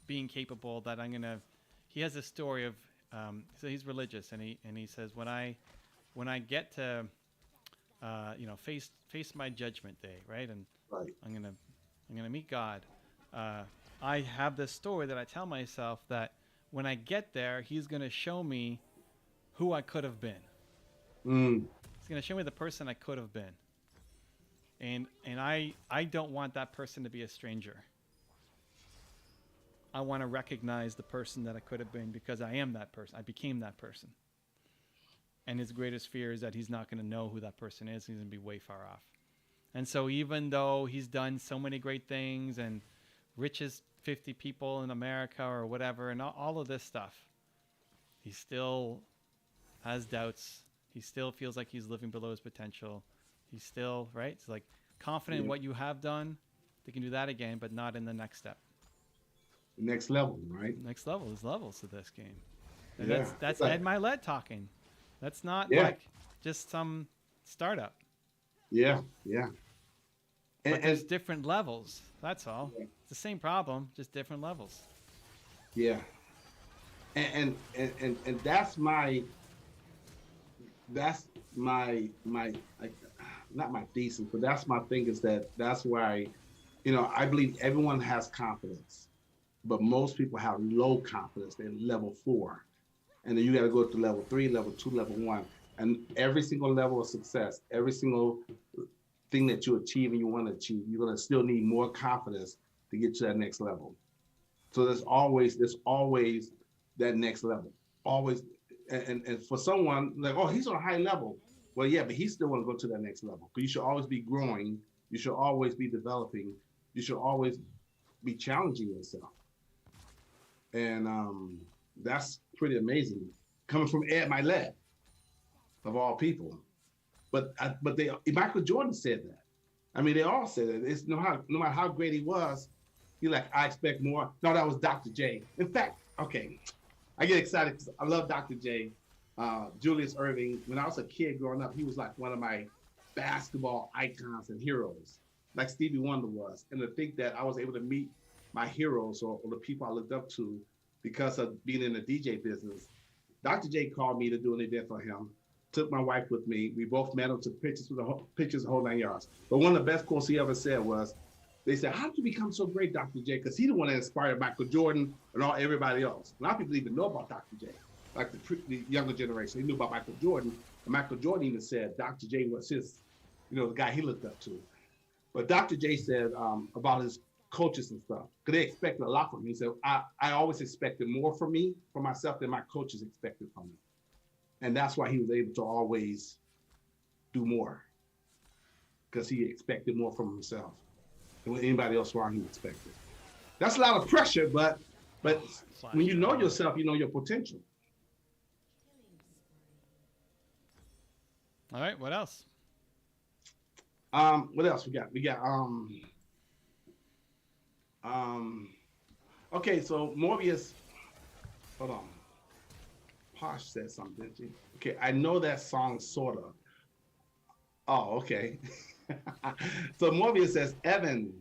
being capable, that I'm going to... He has a story of... so he's religious, and he says, when I get to, face my judgment day, right? And right. I'm gonna meet God. I have this story that I tell myself that when I get there, he's going to show me who I could have been. He's going to show me the person I could have been. And I don't want that person to be a stranger. I want to recognize the person that I could have been, because I am that person. I became that person. And his greatest fear is that he's not going to know who that person is. He's going to be way far off. And so even though he's done so many great things and richest 50 people in America or whatever, and all of this stuff, he still has doubts. He still feels like he's living below his potential. He's still, right? It's like confident in what you have done. They can do that again, but not in the next step. Next level, right? Next level. There's levels to this game. And that's Ed Milet talking. That's not like just some startup. Yeah. But there's different levels. That's all. Yeah. It's the same problem, just different levels. Yeah. And that's my not my thesis, but that's my thing, is that's why, I believe everyone has confidence, but most people have low confidence. They're level 4. And then you got to go to level 3, level 2, level 1. And every single level of success, every single thing that you achieve and you want to achieve, you're going to still need more confidence to get to that next level. So there's always that next level. Always. And for someone like, oh, he's on a high level. Well, yeah, but he still want to go to that next level. But you should always be growing. You should always be developing. You should always be challenging yourself. And that's pretty amazing, coming from Ed Milet, of all people. But Michael Jordan said that. I mean, they all said it. It's no matter how great he was, he like, I expect more. No, that was Dr. J. In fact, okay, I get excited because I love Dr. J. Julius Erving. When I was a kid growing up, he was like one of my basketball icons and heroes, like Stevie Wonder was. And to think that I was able to meet my heroes or the people I looked up to because of being in the DJ business. Dr. J called me to do an event for him, took my wife with me. We both met him, took pictures the whole 9 yards. But one of the best quotes he ever said was, they said, how did you become so great, Dr. J? Because he's the one that inspired Michael Jordan and everybody else. A lot of people even know about Dr. J, like the younger generation. They knew about Michael Jordan. And Michael Jordan even said Dr. J was his, the guy he looked up to. But Dr. J said about his coaches and stuff, because they expected a lot from me. He said, I always expected more from myself than my coaches expected from me. And that's why he was able to always do more, because he expected more from himself than what anybody else around him expected. That's a lot of pressure, but when you know yourself, you know your potential. All right, what else? What else we got? Okay, so Morbius, hold on. Posh said something, didn't you? Okay, I know that song, sorta. Oh, okay. So Morbius says, Evan,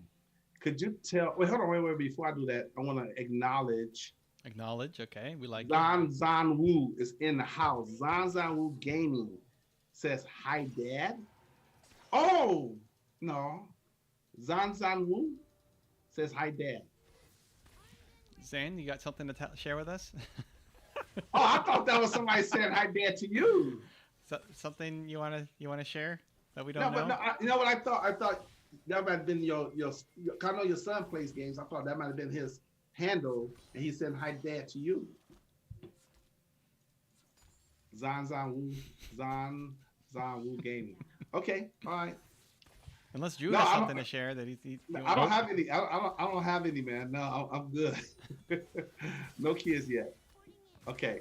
could you tell, wait, hold on, wait, before I do that, I want to acknowledge. Acknowledge, okay, we like Zan Wu is in the house. Zan Wu Gaming says, hi, Dad. Oh, no. Zan Wu says, hi, Dad. Zan, you got something to share with us? Oh, I thought that was somebody saying hi, Dad to you. So, something you wanna share that we don't know? But no, you know what I thought? I thought that might have been your. I know your son plays games. I thought that might have been his handle, and he said hi, Dad, to you. Zan Wu Gaming. Okay, all right. Unless Drew has something to share that I don't have any. I don't have any, man. No, I'm good. No kids yet. Okay.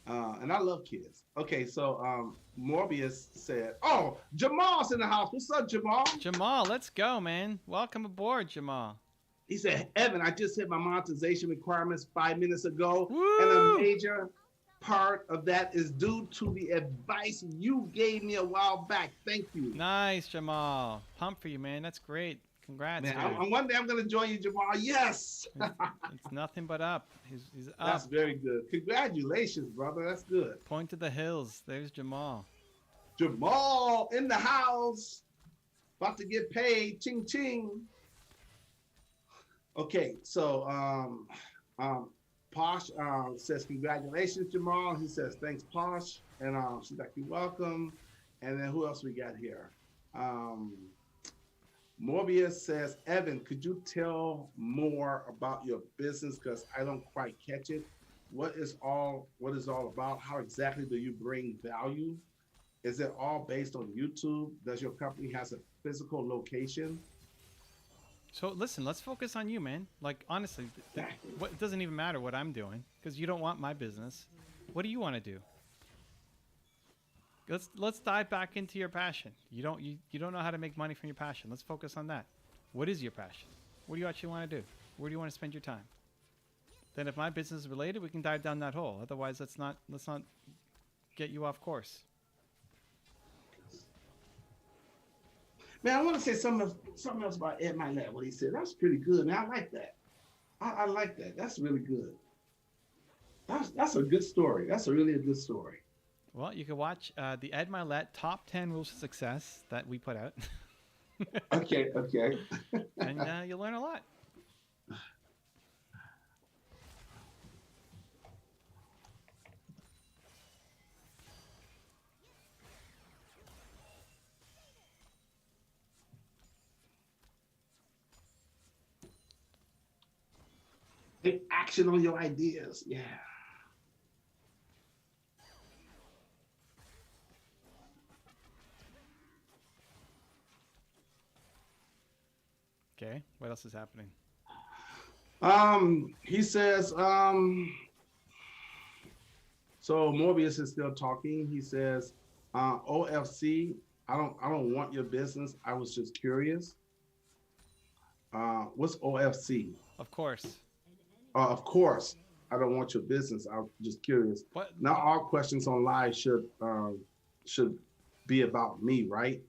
And I love kids. Okay, so Morbius said, "Oh, Jamal's in the house. What's up, Jamal?" Jamal, let's go, man. Welcome aboard, Jamal. He said, "Evan, I just hit my monetization requirements 5 minutes ago, Woo! and a major part of that is due to the advice you gave me a while back. Thank you." Nice, Jamal. Pump for you, man. That's great. Congrats, man. One day I'm gonna join you, Jamal. Yes. It's nothing but up. He's up. That's very good. Congratulations, brother. That's good. Point to the hills. There's Jamal. Jamal in the house, about to get paid. Ching ching. Okay, so Posh says congratulations, Jamal. He says thanks, Posh, and she's like, you're welcome. And then who else we got here? Morbius says, Evan, could you tell more about your business? Because I don't quite catch it. What is all about? How exactly do you bring value? Is it all based on YouTube? Does your company has a physical location? So listen, let's focus on you, man. Like honestly, it doesn't even matter what I'm doing because you don't want my business. What do you want to do? Let's dive back into your passion. You don't know how to make money from your passion. Let's focus on that. What is your passion? What do you actually want to do? Where do you want to spend your time? Then if my business is related, we can dive down that hole. Otherwise, let's not get you off course. Man, I want to say something else about Ed Milet, what he said. That's pretty good, man. I like that. I like that. That's really good. That's a good story. That's really a good story. Well, you can watch the Ed Milet Top 10 Rules of Success that we put out. Okay. And you'll learn a lot. Take action on your ideas. Yeah. Okay, what else is happening? He says, so Morbius is still talking. He says, OFC, I don't want your business. I was just curious. What's OFC? Of course. Of course, I don't want your business. I'm just curious. What? Not all questions on live should be about me, right?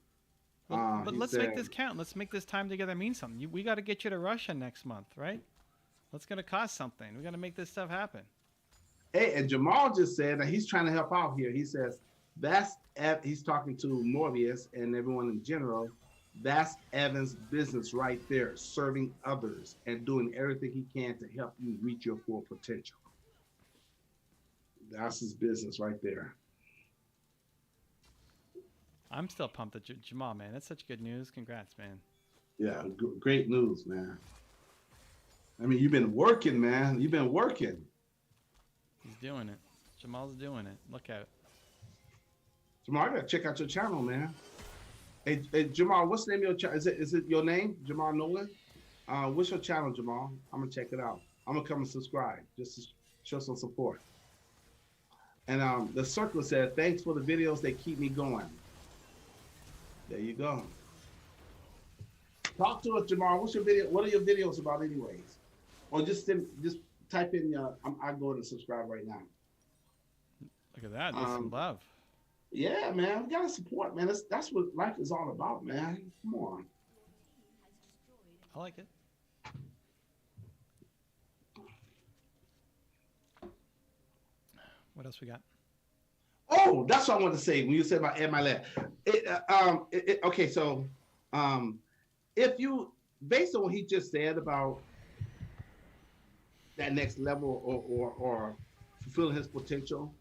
But let's make this count. Let's make this time together mean something. We got to get you to Russia next month, right? That's going to cost something. We got to make this stuff happen. Hey, and Jamal just said that he's trying to help out here. He says he's talking to Morbius and everyone in general. That's Evan's business right there, serving others and doing everything he can to help you reach your full potential. That's his business right there. I'm still pumped at Jamal, man. That's such good news. Congrats, man. Yeah, great news, man. I mean, you've been working, man. You've been working. He's doing it. Jamal's doing it. Look out. Jamal, I gotta check out your channel, man. Hey, Jamal, what's the name of your channel? Is it your name, Jamal Nolan? What's your channel, Jamal? I'm gonna check it out. I'm gonna come and subscribe just to show some support. And the circle said, thanks for the videos. They keep me going. There you go. Talk to us, Jamal. What's your video? What are your videos about, anyways? Or just type in. I go and subscribe right now. Look at that. There's some love. Yeah, man. We gotta support, man. That's what life is all about, man. Come on. I like it. What else we got? Oh, that's what I wanted to say when you said about Ed Milet. Okay, so if you, based on what he just said about that next level or fulfilling his potential,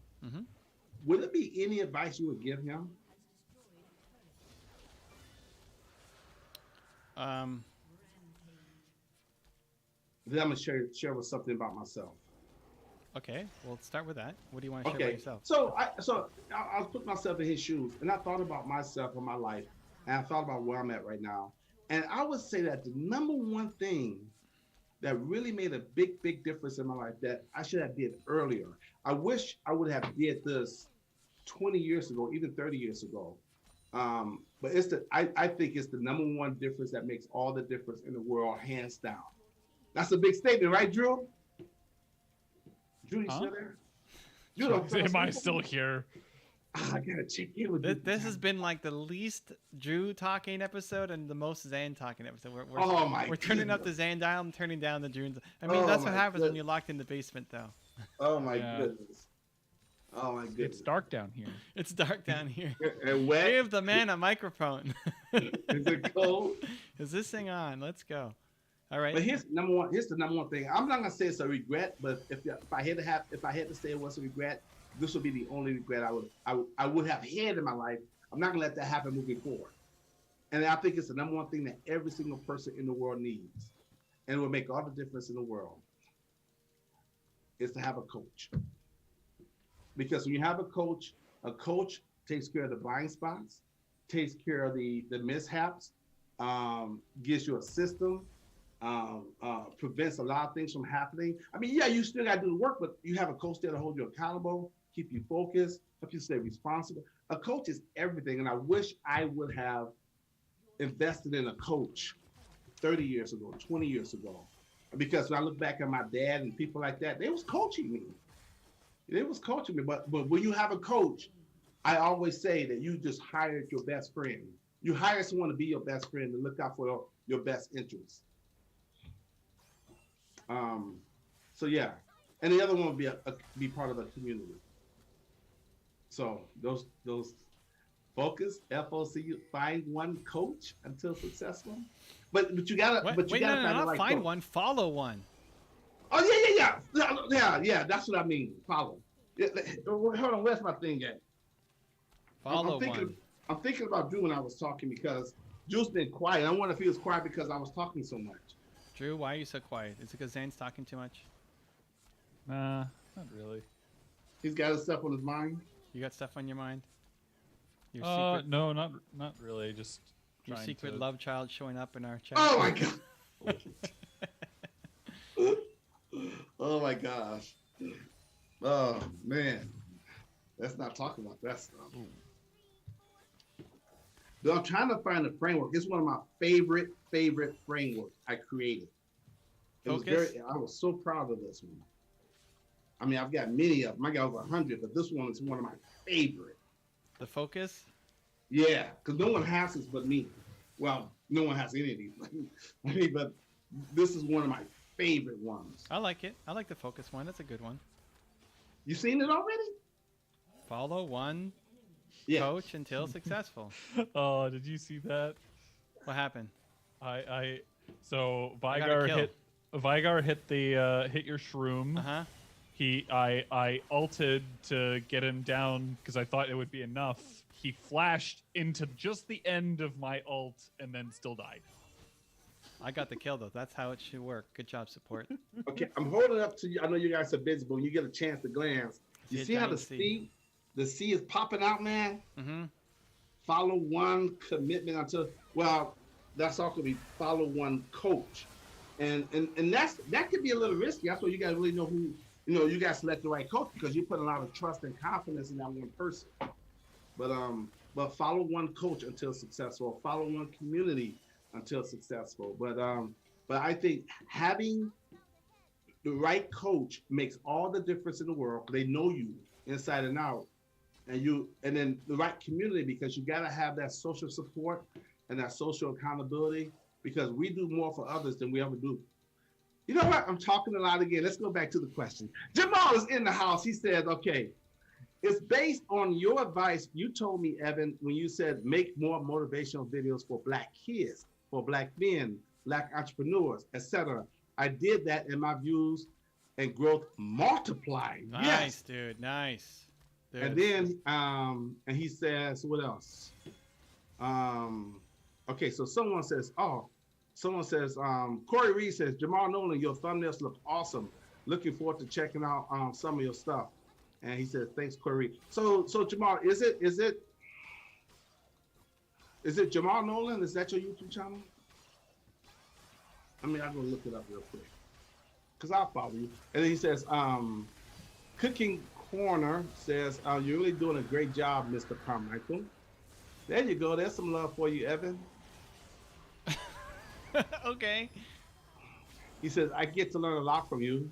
would there be any advice you would give him? Then I'm gonna share with something about myself. Okay, well, let's start with that. What do you want to share about yourself? So I put myself in his shoes, and I thought about myself and my life, and I thought about where I'm at right now. And I would say that the number one thing that really made a big difference in my life that I should have did earlier. I wish I would have did this 20 years ago, even 30 years ago. But I think it's the number one difference that makes all the difference in the world, hands down. That's a big statement, right, Drew? Drew, you still there? Drew, am I still here? I gotta check in with this has been like the least Drew talking episode and the most Zan talking episode. We're turning up the Zan dial and turning down the Drew. I mean, that's what happens when you're locked in the basement, though. Oh my goodness. Oh my goodness. It's dark down here. It's dark down here. And wet. Give the man a microphone. Is it cold? Is this thing on? Let's go. All right. But here's the number one thing. I'm not gonna say it's a regret, but if I had to say it was a regret, this would be the only regret I would have had in my life. I'm not gonna let that happen moving forward. And I think it's the number one thing that every single person in the world needs, and it will make all the difference in the world, is to have a coach. Because when you have a coach takes care of the blind spots, takes care of the mishaps, gives you a system, prevents a lot of things from happening. I mean, yeah, you still got to do the work, but you have a coach there to hold you accountable, keep you focused, help you stay responsible. A coach is everything, and I wish I would have invested in a coach 30 years ago, 20 years ago. Because when I look back at my dad and people like that, they was coaching me. But when you have a coach, I always say that you just hired your best friend. You hire someone to be your best friend and look out for your best interests. So yeah, and the other one would be part of a community. So those focus, FOC, find one coach until successful. But you gotta find the right find coach. One, follow one. Oh yeah. That's what I mean. Follow. Hold on, where's my thing at? Follow one. I'm thinking about Drew when I was talking because Drew's been quiet. I wonder if he was quiet because I was talking so much. Drew, why are you so quiet? Is it because Zan's talking too much? Nah, not really. He's got his stuff on his mind. You got stuff on your mind? Your secret? No, not really. Just your secret love child showing up in our chat. Oh my god. Oh my gosh. Oh man. Let's not talk about that stuff. But I'm trying to find a framework. It's one of my favorite frameworks I created. I was so proud of this one. I mean, I've got many of them. I got over 100, but this one is one of my favorite. The focus? Yeah, because no one has this but me. Well, no one has any of these. I mean, but this is one of my favorite ones. I like it. I like the focus one. That's a good one. You seen it already? Follow one coach until successful. Oh, did you see that? What happened? So Vigar hit your shroom. Uh-huh. I ulted to get him down because I thought it would be enough. He flashed into just the end of my ult and then still died. I got the kill though. That's how it should work. Good job, support. Okay, I'm holding up to you. I know you guys are busy, but when you get a chance to glance, you see how the C is popping out, man? Mm-hmm. Follow one commitment until, well, that's also be follow one coach. And that could be a little risky. That's why you got to really know who, you got to select the right coach because you put a lot of trust and confidence in that one person. But follow one coach until successful. Follow one community until successful. But I think having the right coach makes all the difference in the world. They know you inside and out, and then the right community, because you got to have that social support and that social accountability, because we do more for others than we ever do. You know what? I'm talking a lot again. Let's go back to the question. Jamal is in the house. He says, okay, it's based on your advice. You told me, Evan, when you said make more motivational videos for Black kids, for Black men, Black entrepreneurs, etc. I did that, and my views and growth multiplied. Nice, yes. Dude. Nice. Dude. And then, and he says, what else? Okay, so someone says, oh, someone says, Corey Reed says, Jamal Nolan, your thumbnails look awesome. Looking forward to checking out some of your stuff. And he says, thanks, Corey Reed. So Jamal, is it Jamal Nolan? Is that your YouTube channel? I mean, I'm gonna look it up real quick. Because I'll follow you. And then he says, Cooking Corner says, you're really doing a great job, Mr. Carmichael. There you go. There's some love for you, Evan. Okay. He says, I get to learn a lot from you.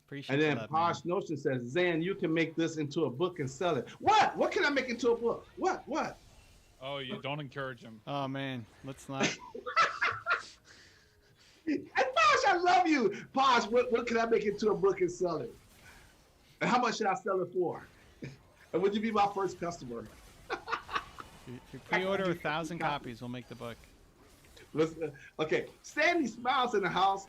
Appreciate and then that, Posh man. Notion says, Zan, you can make this into a book and sell it. What? What can I make into a book? What? Oh, you don't encourage him. Oh, man. Let's not. Hey, Posh, I love you. Posh, what can I make into a book and sell it? And how much should I sell it for? And would you be my first customer? If you pre-order 1,000 copies, we'll make the book. Okay, Sandy Smiles in the house.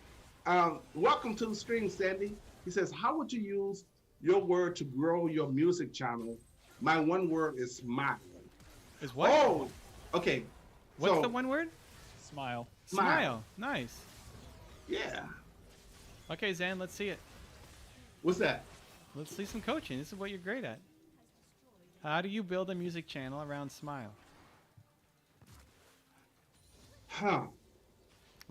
Welcome to the stream, Sandy. He says, how would you use your word to grow your music channel? My one word is smile. Is what? Oh, okay. What's the one word? Smile. Smile. Nice. Yeah. Okay, Zan, let's see it. What's that? Let's see some coaching. This is what you're great at. How do you build a music channel around smile? Huh.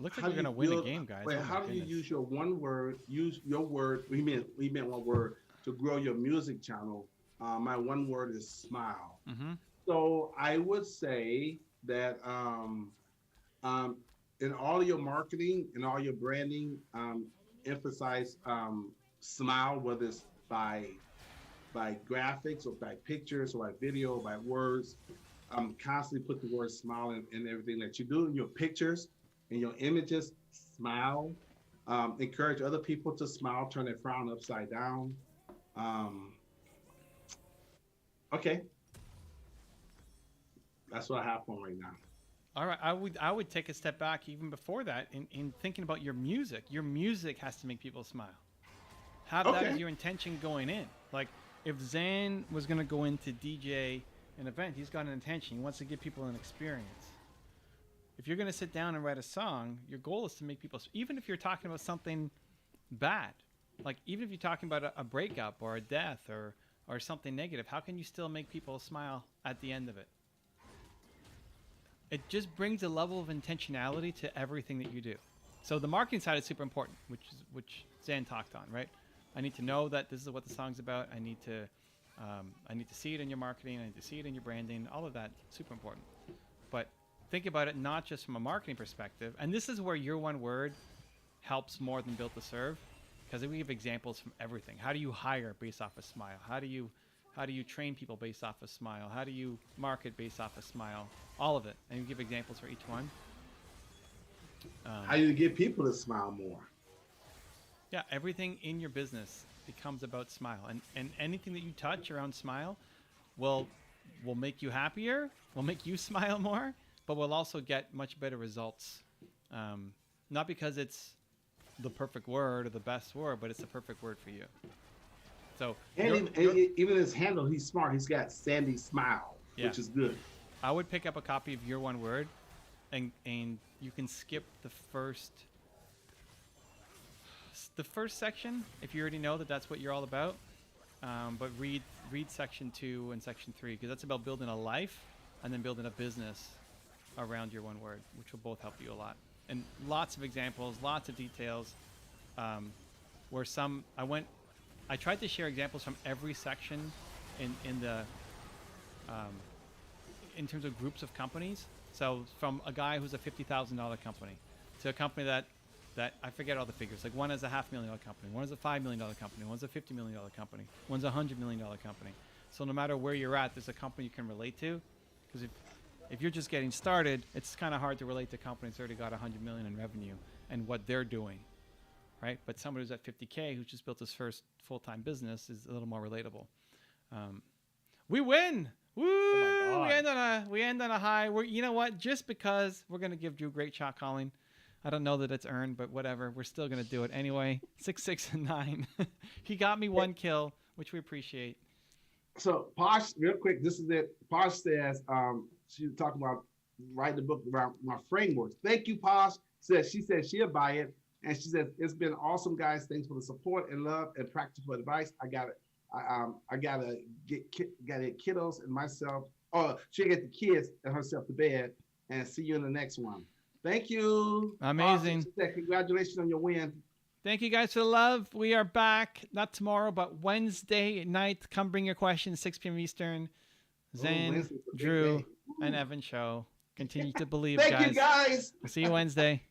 Looks like you're gonna win a game, guys. Wait, how do you use your one word? Use your word. We meant one word to grow your music channel. My one word is smile. Mm-hmm. So I would say that in all of your marketing and all your branding, emphasize smile, whether it's by graphics or by pictures or by video or by words. Constantly put the word smile in everything that you do in your pictures, in your images. Smile. Encourage other people to smile. Turn their frown upside down. Okay. That's what I have on right now. All right, I would take a step back even before that in thinking about your music. Your music has to make people smile. Have that as your intention going in. Like if Zan was going to go into DJ an event, he's got an intention. He wants to give people an experience. If you're going to sit down and write a song, your goal is to make people, even if you're talking about something bad, like even if you're talking about a breakup or a death or something negative, how can you still make people smile at the end of it? It just brings a level of intentionality to everything that you do. So the marketing side is super important, which Zan talked on, right? I need to know that this is what the song's about. I need to see it in your marketing. I need to see it in your branding. All of that, super important. But think about it not just from a marketing perspective. And this is where your one word helps more than Built to Serve, because we give examples from everything. How do you hire based off a smile? How do you train people based off a smile? How do you market based off a smile? All of it. And you give examples for each one. How do you get people to smile more? Yeah, everything in your business becomes about smile. And anything that you touch around smile will make you happier, will make you smile more, but will also get much better results. Not because it's the perfect word or the best word, but it's the perfect word for you. So even his handle, he's smart. He's got Sandy Smile, which is good. I would pick up a copy of your one word, and you can skip the first section if you already know that that's what you're all about. But read section 2 and section 3, because that's about building a life and then building a business around your one word, which will both help you a lot. And lots of examples, lots of details. Where I tried to share examples from every section in terms of groups of companies. So from a guy who's a $50,000 company to a company that I forget all the figures. Like one is a $500,000 company, one is a $5 million company, one's a $50 million company, one's a $100 million company. So no matter where you're at, there's a company you can relate to. Because if you're just getting started, it's kind of hard to relate to companies that already got $100 million in revenue and what they're doing, right? But somebody who's at $50K, who's just built his first full-time business, is a little more relatable. We win! Woo! Oh my God. We end on a high. You know what? Just because we're gonna give Drew great shot calling. I don't know that it's earned, but whatever. We're still gonna do it anyway. 6, 6, and 9. He got me 1 kill, which we appreciate. So Posh, real quick, this is it. Posh says she's talking about write the book around my frameworks. Thank you, Posh. She said she'll buy it. And she said, it's been awesome, guys. Thanks for the support and love and practical advice. I gotta get kiddos and myself. Oh, she'll get the kids and herself to bed. And see you in the next one. Thank you. Amazing. She said, congratulations on your win. Thank you guys for the love. We are back, not tomorrow, but Wednesday night. Come bring your questions, 6 p.m. Eastern. Zen, Drew, and Evan show. Continue to believe, guys. Thank you, guys. See you Wednesday.